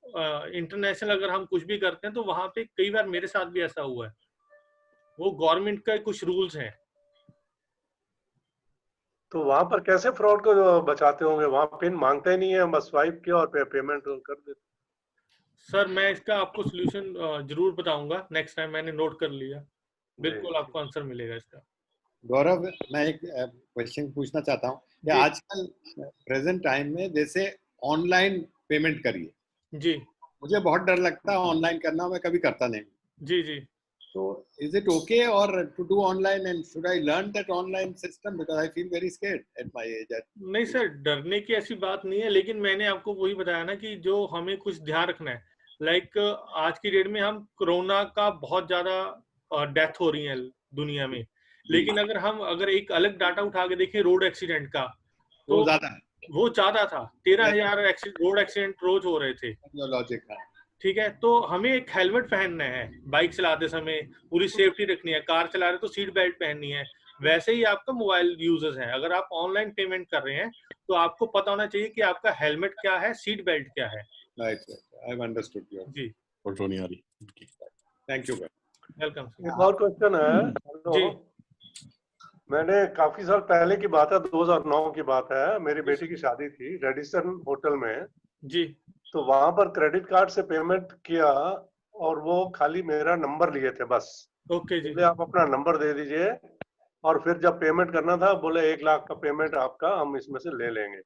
इंटरनेशनल अगर हम कुछ भी करते हैं तो वहां पे कई बार मेरे साथ भी ऐसा हुआ है। वो गवर्नमेंट का कुछ रूल्स हैं। तो वहां पर कैसे फ्रॉड को बचाते होंगे? वहां पिन मांगते ही नहीं है, बस स्वाइप किया और पेमेंट कर देते। सर मैं इसका आपको सोल्यूशन जरूर बताऊंगा नेक्स्ट टाइम, मैंने नोट कर लिया, बिल्कुल आपको आंसर मिलेगा इसका। गौरव, मैं एक क्वेश्चन पूछना चाहता हूँ कि आजकल प्रेजेंट टाइम में जैसे ऑनलाइन पेमेंट करिए, जी मुझे बहुत डर लगता है ऑनलाइन करना, मैं कभी करता नहीं। जी जी। तो इज इट ओके और to do online and should I learn that online system because I feel very scared at my age? नहीं सर, डरने की ऐसी बात नहीं है, लेकिन मैंने आपको वही बताया ना कि जो हमें कुछ ध्यान रखना है। लाइक आज की डेट में हम कोरोना का बहुत ज्यादा डेथ हो रही है दुनिया में, लेकिन अगर एक अलग डाटा उठा के देखें रोड एक्सीडेंट का, तो वो ज्यादा था। 13,000 रोड एक्सीडेंट रोज हो रहे थे। लॉजिक है, ठीक है, तो हमें एक हेलमेट पहनना है, बाइक चलाते समय पूरी सेफ्टी रखनी है, कार चला रहे तो सीट बेल्ट पहननी है। वैसे ही आपका मोबाइल यूजर्स है, अगर आप ऑनलाइन पेमेंट कर रहे हैं तो आपको पता होना चाहिए कि आपका हेलमेट क्या है, सीट बेल्ट क्या है। Right, I have understood your जी, फोटो नहीं आ रही। Thank you, welcome. एक और क्वेश्चन है। जी मैंने काफी साल पहले की बात है, 2009 की बात है, मेरी बेटी की शादी थी रेडिसन होटल में। जी। तो वहां पर क्रेडिट कार्ड से पेमेंट किया और वो खाली मेरा नंबर लिए थे बस। ओके जी। बोले आप अपना नंबर दे दीजिए और फिर जब पेमेंट करना था बोले 1 लाख का पेमेंट आपका हम इसमें से ले लेंगे।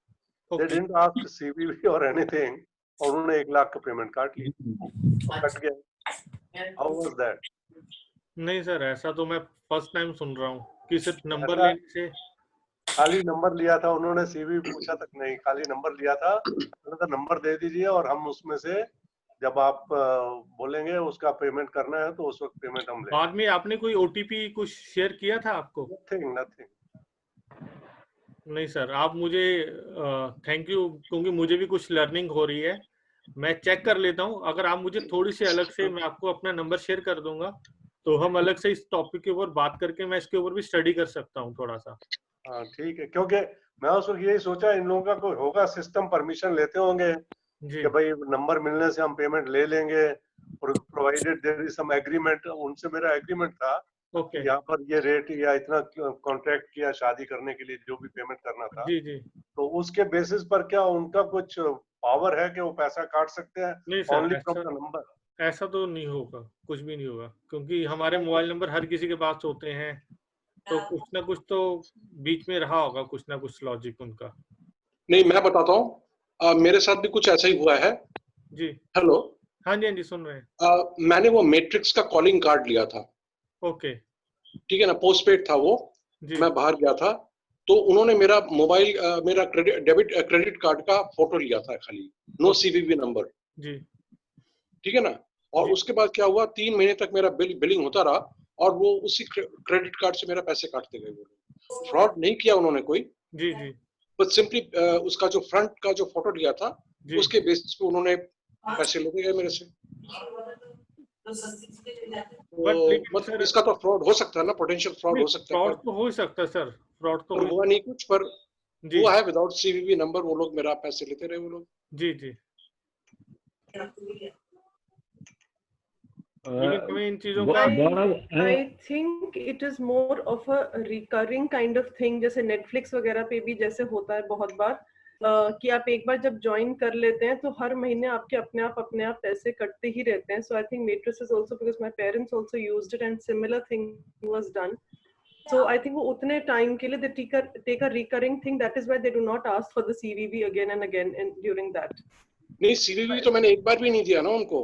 They didn't ask CVV or anything और उन्होंने 1 लाख का पेमेंट काट लिया, कट गया। How was that? नहीं सर, ऐसा तो मैं फर्स्ट टाइम सुन रहा हूँ कि सिर्फ नंबर लेने से। खाली नंबर लिया था उन्होंने, CV पूछा तक नहीं, खाली नंबर लिया था। उन्होंने नंबर दे दीजिए और हम उसमें से जब आप बोलेंगे उसका पेमेंट करना है तो उस वक्त पेमेंट हम लेंगे। बाद में आपने कोई OTP कुछ शेयर किया था आपको? नथिंग। नहीं सर, आप मुझे थैंक यू, क्योंकि मुझे भी कुछ लर्निंग हो रही है। मैं चेक कर लेता हूँ, अगर आप मुझे थोड़ी सी अलग से, मैं आपको अपना नंबर शेयर कर दूंगा तो हम अलग से इस टॉपिक के ऊपर बात करके मैं इसके ऊपर भी स्टडी कर सकता हूँ थोड़ा सा। हाँ ठीक है, क्योंकि मैं उस वक्त यही सोचा इन लोगों का कोई होगा सिस्टम, परमिशन लेते होंगे कि भाई नंबर मिलने से हम पेमेंट ले लेंगे और provided there is some agreement. उनसे मेरा एग्रीमेंट था कि यहाँ पर ये रेट या इतना कॉन्ट्रैक्ट किया शादी करने के लिए जो भी पेमेंट करना था। जी जी। तो उसके बेसिस पर क्या उनका कुछ पावर है कि वो पैसा काट सकते हैं? नहीं sir, only from the number. ऐसा तो नहीं होगा, कुछ भी नहीं होगा, क्योंकि हमारे मोबाइल नंबर हर किसी के पास होते हैं, तो कुछ ना कुछ तो बीच में रहा होगा, कुछ ना कुछ लॉजिक उनका। नहीं, मैं बताता हूँ, मेरे साथ भी कुछ ऐसा ही हुआ है। जी। हेलो। हाँ जी, हाँ जी, सुन रहे हैं। मैंने वो मैट्रिक्स का कॉलिंग कार्ड लिया था। ओके। ठीक है ना, पोस्टपेड था वो। जी। मैं बाहर गया था, तो उन्होंने मेरा मोबाइल, मेरा क्रेडिट कार्ड का फोटो लिया था खाली, नो सीवीवी नंबर। जी। ठीक है ना, और जी। उसके बाद क्या हुआ, 3 महीने तक मेरा बिलिंग होता रहा, और वो उसी क्रेडिट कार्ड से मेरा पैसे काटते गए। वो फ्रॉड नहीं किया उन्होंने कोई, जी। जी। बट सिंपली उसका जो फ्रंट का जो फोटो लिया था, जी। उसके बेसिस पे उन्होंने पैसे लेते गए मेरे से। बट तो लेकिन मतलब सर, इसका तो फ्रॉड हो सकता है ना, पोटेंशियल फ्रॉड हो सकता है, फ्रॉड तो हो ही सकता है सर, फ्रॉड तो पर हो। हुआ नहीं कुछ, पर जी। हुआ है विदाउट सीवीवी नंबर, वो लोग मेरा पैसे लेते रहे वो लोग। जी। जी। लेकिन हमें इन चीजों का I think it is more of a recurring kind of thing, जैसे नेटफ्लिक्स वगैरह पे भी जैसे होता है बहुत बार, कि आप एक बार जब ज्वाइन कर लेते हैं तो हर महीने आपके अपने आप पैसे कटते ही रहते हैं. So I think Matrix is also because my parents also used it and similar thing was done. So I think वो उतने टाइम के लिए they take a recurring thing, that is why they do not ask for the CVV again and again during that. नहीं, CVV तो मैंने एक बार भी नहीं दिया ना उनको।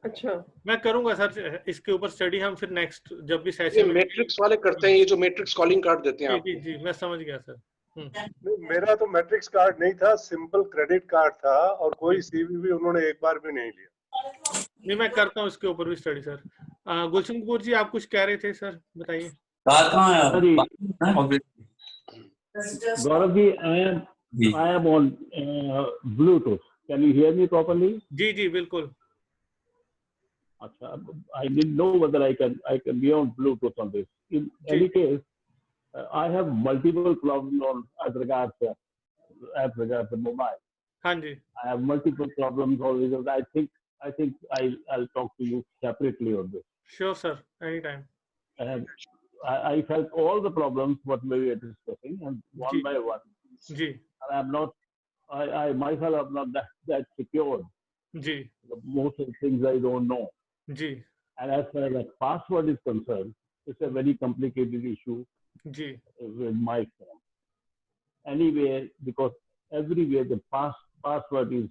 अच्छा, मैं करूंगा सर इसके ऊपर स्टडी, हम फिर नेक्स्ट जब भी ये सेशन में। मैट्रिक्स वाले करते हैं, ये जो मैट्रिक्स कॉलिंग कार्ड देते हैं जी। आपको। जी। जी, मैं समझ गया सर। नहीं, मेरा तो मैट्रिक्स कार्ड नहीं था, सिंपल क्रेडिट कार्ड था, और कोई सीवीवी उन्होंने एक बार भी नहीं लिया। नहीं, मैं करता हूँ इसके ऊपर भी स्टडी सर। गुलशन कपूर जी, आप कुछ कह रहे थे सर, बताइए। Gaurav ji, I am on Bluetooth. Can you hear me properly? जी जी बिल्कुल। अच्छा, I didn't know whether I can be on Bluetooth on this. In any case, I have multiple problems on as regards the mobile. हाँ जी। I have multiple problems on because I think I'll talk to you separately on this. Sure sir, anytime. And I felt all the problems what we were discussing, and one by one. Ji. And I'm not, I myself am not that secured. Ji. Most of the things I don't know. Ji. And as far as password is concerned, it's a very complicated issue. Ji. With my phone. Anyway, because everywhere the password is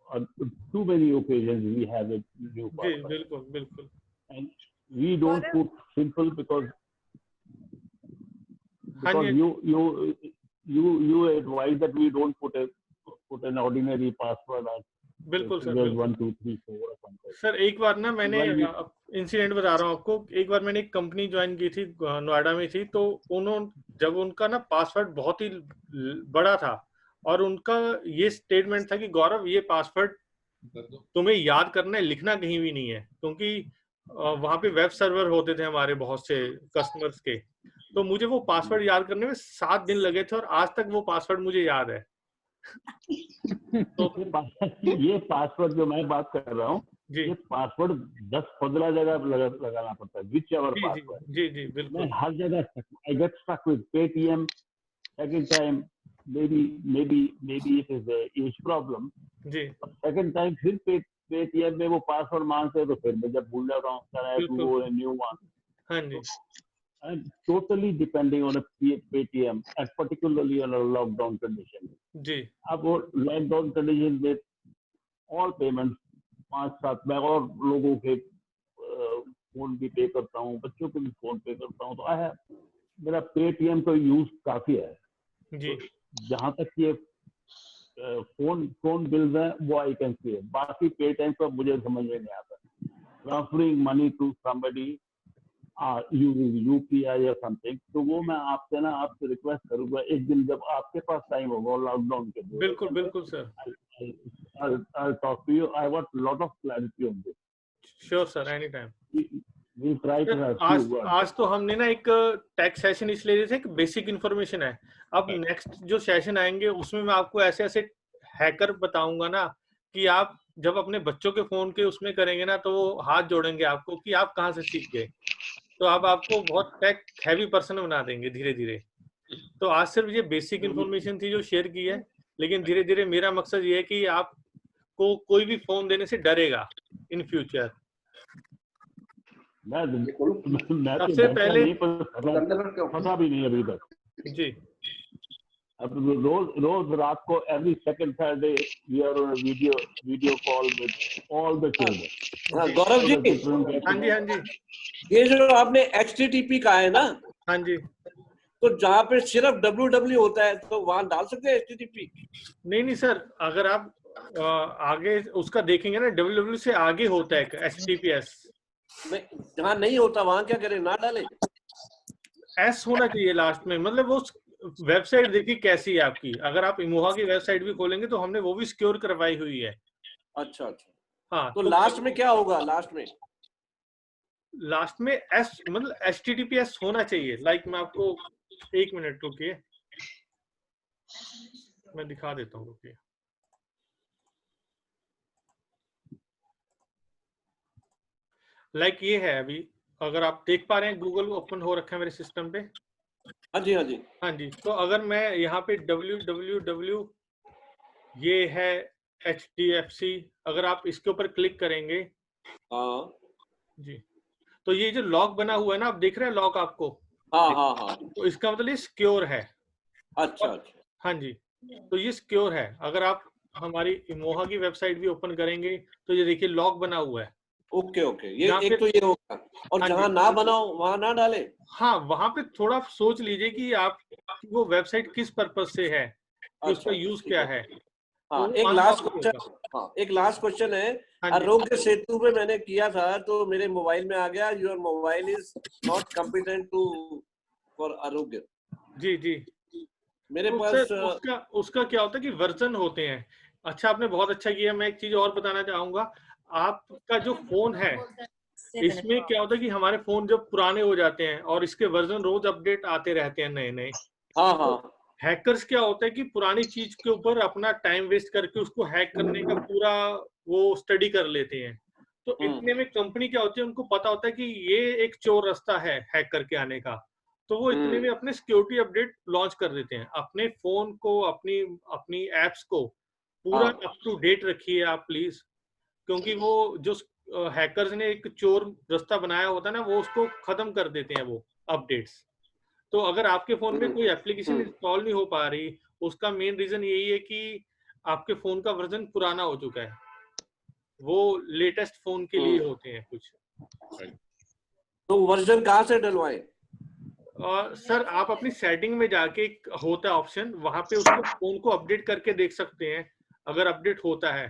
on too many occasions we have a new password. जी, बिल्कुल बिल्कुल. And we don't put simple because you advise that we don't put an ordinary password. बिल्कुल sir, 1 2 3 4 or something. Sir एक बार ना मैंने incident बता रहा हूँ आपको, एक बार मैंने एक कंपनी ज्वाइन की थी, नोएडा में थी, तो जब उनका ना पासवर्ड बहुत ही बड़ा था और उनका ये स्टेटमेंट था कि गौरव ये पासवर्ड तुम्हें याद करना है, लिखना कहीं भी नहीं है, क्योंकि वहां पे वेब सर्वर होते थे हमारे बहुत से कस्टमर्स के, तो मुझे वो पासवर्ड याद करने में 7 दिन लगे थे और आज तक वो पासवर्ड मुझे याद है. तो ये पासवर्ड जो मैं बात कर रहा हूँ, ये पासवर्ड 10-15 जगह लगाना पड़ता है, विच एवर पासवर्ड. जी जी बिल्कुल. मैं हर जगह I get stuck with Paytm. Second time maybe it is a age problem. Ji. Second time फिर Paytm में वो पासवर्ड मांगते हैं, तो फिर मैं जब भूल जाता हूँ, I have to go a new one. हाँ जी. And totally depending on a Paytm, and particularly on a lockdown condition. जी. अब वो lockdown condition में all payments 5-7 मैं और लोगों के फोन भी पे करता हूँ, बच्चों के भी फोन पे करता हूँ, तो मेरा Paytm का यूज काफी है. जी. तो जहाँ तक ये फोन बिल्स हैं वो आई कैन सी है, बाकी Paytm का मुझे समझ में नहीं आता. Transferring money to somebody using UPI or something, तो वो मैं आपसे रिक्वेस्ट करूंगा, एक दिन जब आपके पास टाइम होगा लॉकडाउन के लिए. बिल्कुल बिल्कुल sir. I'll talk to you. I want a lot of clarity on this. Sure sir, anytime. We'll try to have few words. आज तो हमने ना एक टेक सेशन इसलिए दिए थे कि बेसिक इन्फॉर्मेशन है. अब नेक्स्ट जो सेशन आएंगे उसमें मैं आपको ऐसे ऐसे हैकर बताऊंगा ना कि आप जब अपने बच्चों के फोन के उसमें करेंगे ना तो वो हाथ जोड़ेंगे आपको कि आप कहाँ से सीख गए, तो आप आपको बहुत टेक हैवी पर्सन बना देंगे धीरे धीरे. तो आज सिर्फ ये बेसिक इन्फॉर्मेशन थी जो शेयर की है, लेकिन धीरे धीरे मेरा मकसद ये है कि आप को कोई भी फोन देने से डरेगा इन फ्यूचर। सबसे पहले फंसा भी नहीं अभी तक जी। अब रोज रात को every second third day we are on video call with all the children. Gaurav ji, हाँ जी, हाँ जी, ये जो आपने HTTP कहा है ना, हाँ जी, तो जहाँ पे सिर्फ www होता है तो वहां डाल सकते हैं HTTP? नहीं सर, अगर आप आगे उसका देखेंगे ना, www से आगे होता है HTTPS। जहाँ नहीं होता वहां क्या करें, ना डाले? S होना चाहिए लास्ट में। मतलब वो वेबसाइट देखिए कैसी है आपकी, अगर आप इमोहा की वेबसाइट भी खोलेंगे तो हमने वो भी सिक्योर करवाई हुई है। अच्छा अच्छा। हाँ, तो लास्ट में क्या होगा? लास्ट में S मतलब HTTPS होना चाहिए। लाइक मैं आपको 1 मिनट रुकिए, मैं दिखा देता हूँ, रुकिए। लाइक ये है, अभी अगर आप देख पा रहे हैं गूगल ओपन हो रखा है मेरे सिस्टम पे। हाँ जी, हाँ जी, हाँ जी। तो अगर मैं यहाँ पे www, ये है HDFC, अगर आप इसके ऊपर क्लिक करेंगे, हाँ जी, तो ये जो लॉक बना हुआ है ना, आप देख रहे हैं लॉक आपको? हाँ हाँ हाँ। तो इसका मतलब ये सिक्योर है। अच्छा अच्छा। हाँ जी, तो ये सिक्योर है। अगर आप हमारी इमोहा की वेबसाइट भी ओपन करेंगे तो ये देखिए लॉक बना हुआ है। ओके ओके, ये एक तो ये होगा। और हाँ जहाँ जी, ना बनाओ वहां ना डाले? हाँ, वहां पे थोड़ा सोच लीजिए कि आप वो वेबसाइट किस पर्पज से है, कि उसका यूज क्या है। हाँ, तो एक वो लास्ट unlock क्वेश्चन, होगा। हाँ एक लास्ट क्वेश्चन है। हाँ जी। आरोग्य सेतु पे मैंने किया था तो मेरे मोबाइल में आ गया, your mobile is not competent to for Aarogya. जी जी। मेरे तो पास सर उसका क्या होता है कि वर्जन होते हैं। अच्छा, आपने बहुत अच्छा किया। मैं एक चीज और बताना चाहूंगा, आपका जो फोन है, इसमें क्या होता है कि हमारे फोन जब पुराने हो जाते हैं और इसके वर्जन रोज अपडेट आते रहते हैं नए नए। हाँ हाँ। हैकर्स क्या होता है कि पुरानी चीज के ऊपर अपना टाइम वेस्ट करके उसको हैक करने का पूरा वो स्टडी कर लेते हैं। तो इतने में कंपनी क्या होती है, उनको पता होता है कि ये एक चोर रास्ता है हैक करके आने का, तो वो इतने में अपने सिक्योरिटी अपडेट लॉन्च कर देते हैं। अपने फोन को, अपनी अपनी एप्स को पूरा अप टू डेट रखिए आप प्लीज, क्योंकि वो जो हैकर्स ने एक चोर रास्ता बनाया होता है ना, वो उसको खत्म कर देते हैं वो अपडेट्स। तो अगर आपके फोन में कोई एप्लीकेशन इंस्टॉल नहीं हो पा रही, उसका मेन रीजन यही है कि आपके फोन का वर्जन पुराना हो चुका है। वो लेटेस्ट फोन के लिए होते हैं कुछ। तो वर्जन कहाँ से डलवाएं? सर आप अपनी सेटिंग में जाके, होता है ऑप्शन, वहां पे उसको फोन को अपडेट करके देख सकते हैं अगर अपडेट होता है।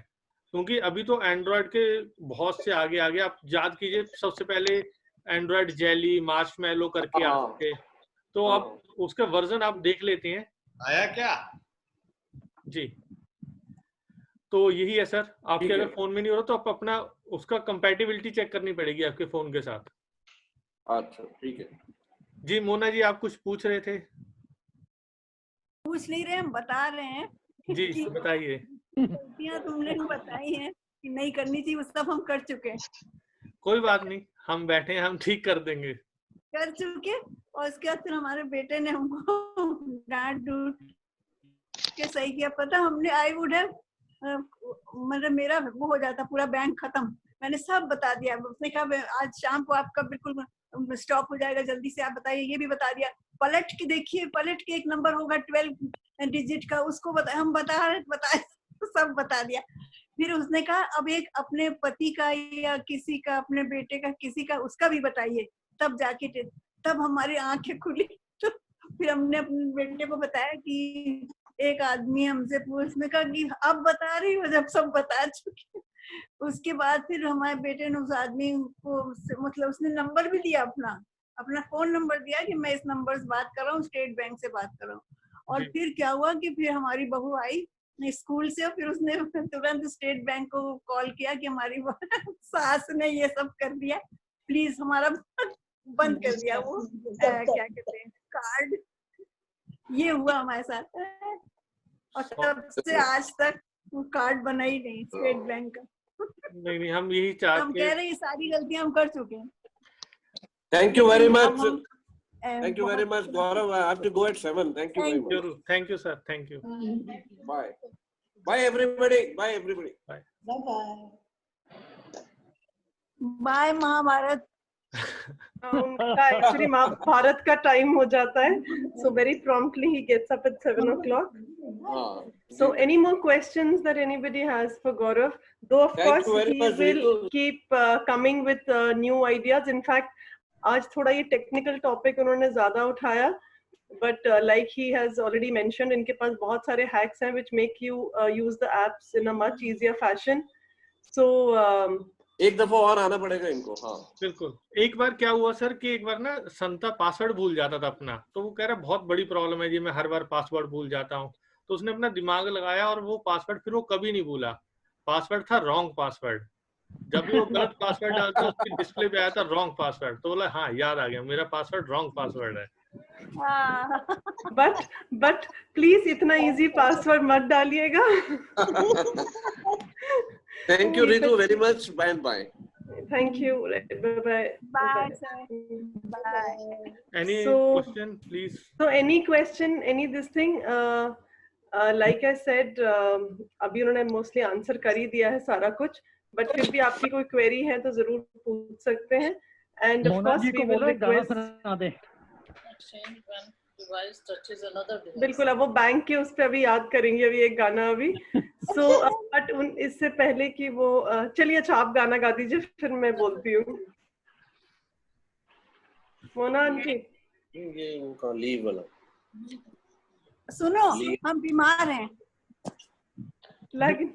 क्योंकि अभी तो एंड्रॉयड के बहुत से आगे आगे, आप याद कीजिए सबसे पहले एंड्रॉयड जेली, मार्शमैलो करके आते थे, तो आप उसका वर्जन आप देख लेते हैं। आया क्या? जी, तो यही है सर। आपके अगर फोन में नहीं हो रहा तो आप अपना उसका कंपैटिबिलिटी चेक करनी पड़ेगी आपके फोन के साथ। अच्छा ठीक है जी। मोना जी, आप कुछ पूछ रहे थे? पूछ नहीं रहे, हम बता रहे हैं। जी बताइए। गलतियां तुमने बताई हैं कि नहीं करनी चाहिए, वो सब हम कर चुके हैं। कोई बात नहीं, हम बैठे हैं, हम ठीक कर देंगे। कर चुके, और उसके बाद फिर हमारे बेटे ने हमको डांट डूट के सही किया। पता हमने आई वुड है, मतलब मेरा वो हो जाता पूरा बैंक खत्म। मैंने सब बता दिया। उसने कहा आज शाम को आपका बिल्कुल स्टॉप हो जाएगा, जल्दी से आप बताइए। ये भी बता दिया। पलट के देखिए, पलट के एक नंबर होगा 12 डिजिट का, उसको हम बताए सब बता दिया। फिर उसने कहा अब एक अपने पति का या किसी का, अपने बेटे का, किसी का, उसका भी बताइए, तब जाके तब हमारी आंखें खुली। तो फिर हमने अपने बेटे को बताया कि एक आदमी हमसे पूछने का कि अब बता रही हो, जब सब बता चुके। उसके बाद फिर हमारे बेटे ने उस आदमी को, मतलब उसने नंबर भी दिया, अपना फोन नंबर दिया कि मैं इस नंबर से बात कर रहा हूँ, स्टेट बैंक से बात कर रहा हूँ। और फिर क्या हुआ कि फिर हमारी बहू आई स्कूल से, फिर उसने तुरंत स्टेट बैंक को कॉल किया कि हमारी सास ने ये सब कर दिया, प्लीज हमारा बंद कर दिया वो क्या कहते हैं कार्ड। ये हुआ हमारे साथ, और तब से आज तक वो कार्ड बना ही नहीं स्टेट बैंक का। नहीं, हम यही चाहते हैं। हम कह रहे हैं सारी गलतियां हम कर चुके हैं। Thank you very much. Thank you very much, Gaurav. I have to go at 7. Thank you very much. Thank you, sir. Thank you. Bye. Bye everybody. Bye everybody. Bye bye. Bye Mahabharat. उनका actually Mahabharat का time हो जाता है, so very promptly he gets up at 7 o'clock. So any more questions that anybody has for Gaurav? Though of course he will keep coming with new ideas. In fact, आज थोड़ा ये technical topic उन्होंने ज़्यादा उठाया, but like he has already mentioned, इनके पास बहुत सारे hacks हैं which make you use the apps in a much easier fashion. So एक दफा और आना पड़ेगा इनको. हाँ बिल्कुल. एक बार क्या हुआ सर कि एक बार ना संता पासवर्ड भूल जाता था अपना, तो वो कह रहा बहुत बड़ी प्रॉब्लम है जी, मैं हर बार पासवर्ड भूल जाता हूँ. तो उसने अपना दिमाग लगाया और वो पासवर्ड फिर वो कभी नहीं भूला. पासवर्ड था रॉन्ग पासवर्ड. जब भी वो गलत पासवर्ड डालता उसकी डिस्प्ले पे आया था रॉन्ग पासवर्ड, तो बोला हाँ याद आ गया मेरा पासवर्ड रॉन्ग पासवर्ड है. but please इतना easy पासवर्ड मत डालिएगा. Thank you Ritu very much. Bye and bye. Thank you. Bye bye. Bye sir. Bye. Any question please? So any question, any this thing, like I said, अभी उन्होंने mostly answer कर ही दिया है सारा कुछ, but फिर भी आपकी कोई query है तो जरूर पूछ सकते हैं. And of course we will request. Device touches another device. बिल्कुल, अब वो बैंक के उस पे अभी याद करेंगे अभी एक गाना अभी. So but इससे पहले कि वो चलिए अच्छा आप गाना गा दीजिए फिर मैं बोलती हूँ. मोना आंटी ये उनका लीव वाला. सुनो हम बीमार हैं. लेकिन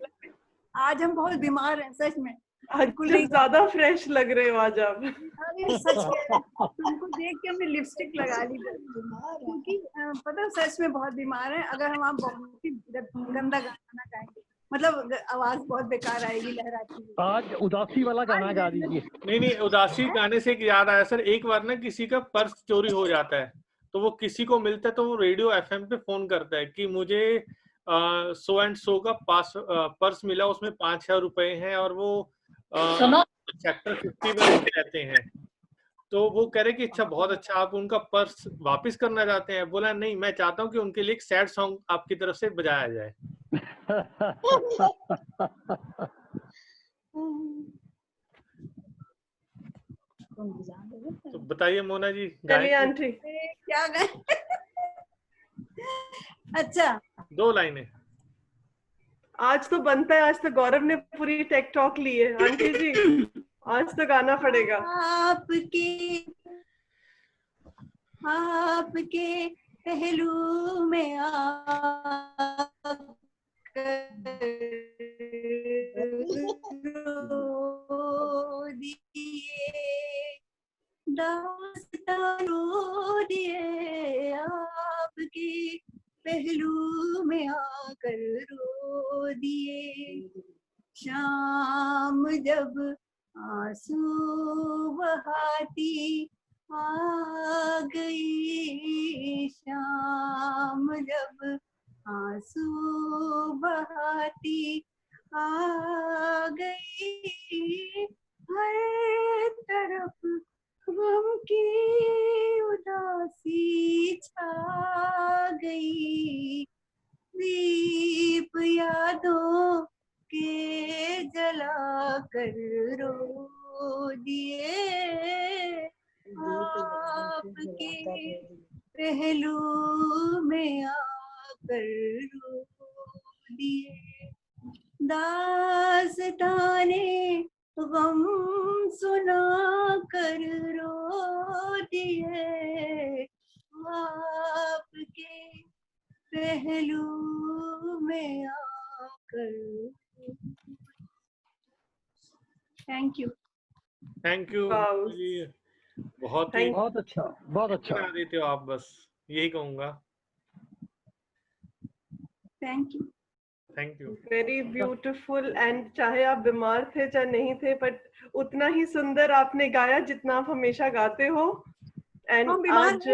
आज हम बहुत बीमार हैं सच में. आज कुछ ज्यादा फ्रेश लग रहे हो आज आप. अरे सच में तुमको देख के हमने लिपस्टिक लगा ली क्योंकि पता है सच में बहुत बीमार हैं. अगर हम आप बहुत ही गंदा गाना गाएंगे मतलब आवाज बहुत बेकार आएगी, लहराती. आज उदासी वाला गाना गा दीजिए. नहीं उदासी गाने से याद आया सर, एक बार ना किसी का पर्स चोरी हो जाता है तो वो किसी को मिलता है तो वो रेडियो FM पे फोन करता है कि मुझे सो एंड सो का पर्स मिला, उसमें 5,000 रुपए हैं और वो सेक्टर 50 में रहते हैं. तो वो कह रहे कि अच्छा बहुत अच्छा, आप उनका पर्स वापस करना चाहते हैं? बोला नहीं, मैं चाहता हूँ कि उनके लिए एक सैड सॉन्ग आपकी तरफ से बजाया जाए. तो बताइए मोना जी. चलिए आंटी क्या गाए. अच्छा 2 लाइनें. आज तो बनता है, आज तो गौरव ने पूरी टेक टॉक ली है. आंटी जी आज तो गाना पड़ेगा. आपके पहलू में दास्तान रो दिए. आपके पहलू में आकर रो दिए. शाम जब आंसू बहाती आ गई. शाम जब आंसू बहाती आ गई. हर तरफ गम की उदासी छा गई. दीप यादों के जला कर रो दिए. आपके पहलू में आकर रो दिए. दास्ताने गम सुना कर रो दिए. आपके पहलू में आकर. Thank you. Thank you. बहुत अच्छा, बहुत अच्छा बना देते हो आप, बस यही कहूँगा. Thank you. Thank you. Very beautiful. And चाहे आप बीमार थे चाहे नहीं थे, बट उतना ही सुंदर आपने गाया जितना आप हमेशा गाते हो. एंड आज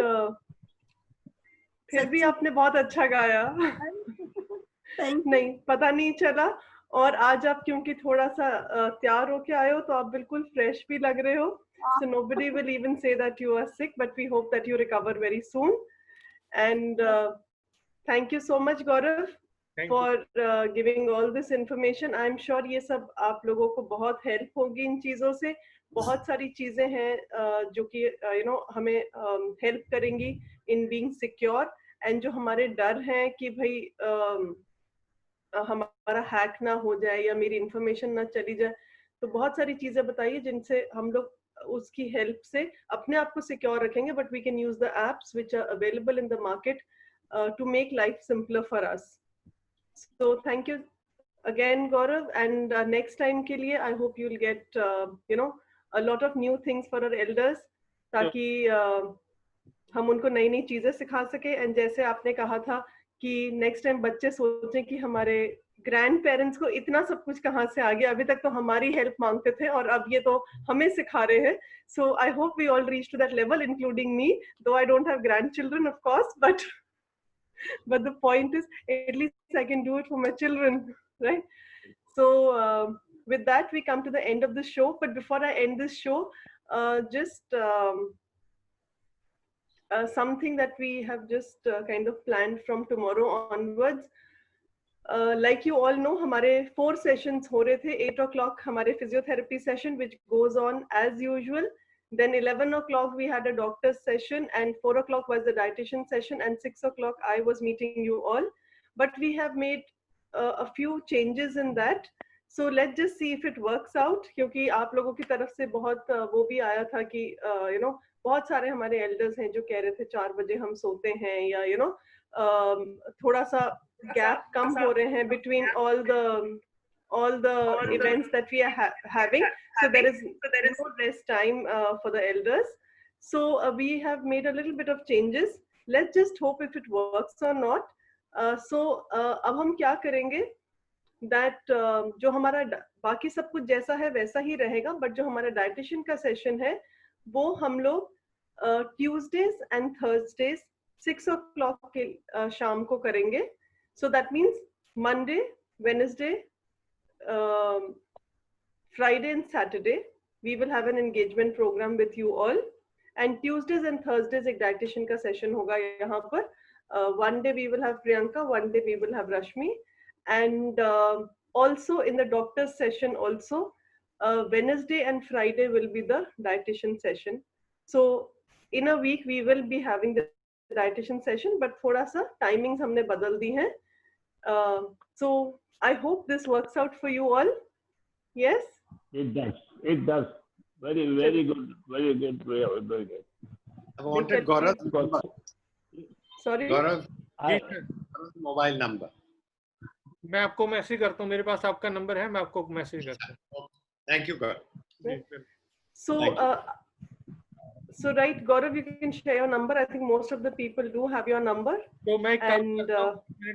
फिर भी आपने बहुत अच्छा गाया. नहीं पता नहीं चला. और आज आप क्योंकि थोड़ा सा तैयार होके आए हो तो आप बिल्कुल फ्रेश भी लग रहे हो. So nobody will even say that you are sick, but we hope that you recover very soon. And thank you so much, Gaurav. for giving all this information. I'm sure ये सब आप लोगों को बहुत help होगी इन चीजों से. बहुत सारी चीजें हैं जो कि हमें help करेंगी in being secure, and जो हमारे डर हैं कि भाई हमारा हैक ना हो जाए या मेरी इंफॉर्मेशन ना चली जाए, तो बहुत सारी चीजें बताइए जिनसे हम लोग उसकी हेल्प से अपने आप को सिक्योर रखेंगे. But we can use the apps which are available in the market to make life simpler for us. So thank you again Gaurav, and next time के लिए I hope you will get a lot of new things for our elders, ताकि हम उनको नई नई चीजें सिखा सके. एंड जैसे आपने कहा था कि नेक्स्ट टाइम बच्चे सोचें कि हमारे ग्रैंड पेरेंट्स को इतना सब कुछ कहाँ से आ गया, अभी तक तो हमारी हेल्प मांगते थे और अब ये तो हमें सिखा रहे हैं. So I hope we all reach to that level, including me, though I don't have grandchildren of course, but the point is at least I can do it for my children, right? So with that we come to the end of the show. But before I end this show, just something that we have just kind of planned from tomorrow onwards. Like you all know, हमारे 4 sessions हो रहे थे. 8 o'clock हमारे physiotherapy session which goes on as usual. Then 11 o'clock we had a doctor's session, and 4 o'clock was the dietitian session, and 6 o'clock I was meeting you all. But we have made a few changes in that. So let's just see if it works out, क्योंकि आप लोगों की तरफ से बहुत वो भी आया था कि बहुत सारे हमारे एल्डर्स हैं जो कह रहे थे 4 बजे हम सोते हैं, या थोड़ा सा गैप कम हो रहे हैं between all the events that we are having. So there is no rest time for the elders. So we have made a little bit of changes. Let's just hope if it works or not. So अब हम क्या करेंगे, that जो हमारा बाकी सब कुछ जैसा है वैसा ही रहेगा, but जो हमारा डाइटिशियन का सेशन है वो हम लोग Tuesdays and Thursdays 6 o'clock के शाम को करेंगे. So that means Monday, Wednesday, Friday and Saturday we will have an engagement program with you all, and Tuesdays and Thursdays एक dietitian का session होगा यहाँ पर. One day we will have Priyanka, one day we will have Rashmi, and also in the doctor's session also Wednesday and Friday will be the dietitian session. So in a week we will be having the dietitian session, but थोड़ा सा timings हमने बदल दी हैं. So I hope this works out for you all. Yes? It does. It does. Very, very good. Very good. Very good. I wanted Gaurav's number. Sorry? Gaurav, mobile number. मैं आपको message करता हूँ, मेरे पास आपका number है, मैं आपको message करता हूँ. Thank you, Gaurav. So right, Gaurav, you can share your number. I think most of the people do have your number. तो मैं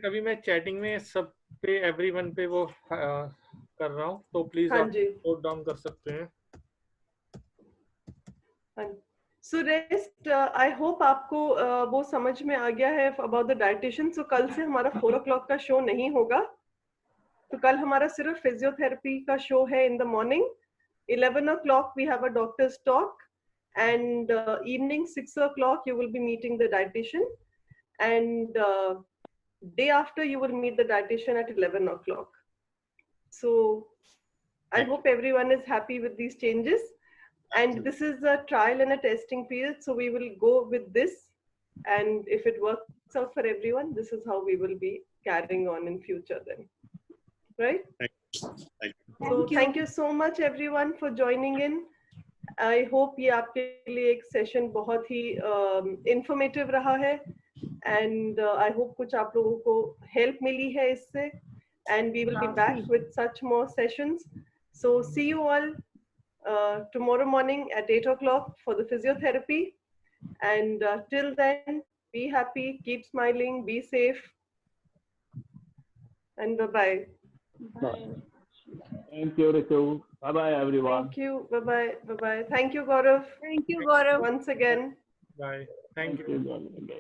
कभी मैं चैटिंग में सब पे एवरीवन पे वो कर रहा हूँ, तो प्लीज आप नोट डाउन कर सकते हैं. So rest, I hope आपको वो समझ में आ गया है about the dietitian. So कल से हमारा 4 o'clock का शो नहीं होगा. तो कल हमारा सिर्फ फिजियोथेरेपी का शो है in the morning. 11 o'clock we have a doctor's talk, and evening 6 o'clock you will be meeting the dietitian, and day after you will meet the dietitian at 11 o'clock. So I hope everyone is happy with these changes. And this is a trial and a testing period, so we will go with this, and if it works out for everyone, this is how we will be carrying on in future then, right? So thank you so much everyone for joining in. I hope ये आपके लिए एक session बहुत ही informative रहा है, and I hope कुछ आप लोगों को help मिली है इससे, and we will be back with such more sessions. So see you all tomorrow morning at 8 o'clock for the physiotherapy, and till then, be happy, keep smiling, be safe, and bye-bye. Bye. Thank you, Ritu. Bye-bye, everyone. Thank you. Bye-bye. Bye-bye. Thank you, Gaurav. Thank you, Gaurav. Once again. Bye. Thank you. Gaurav.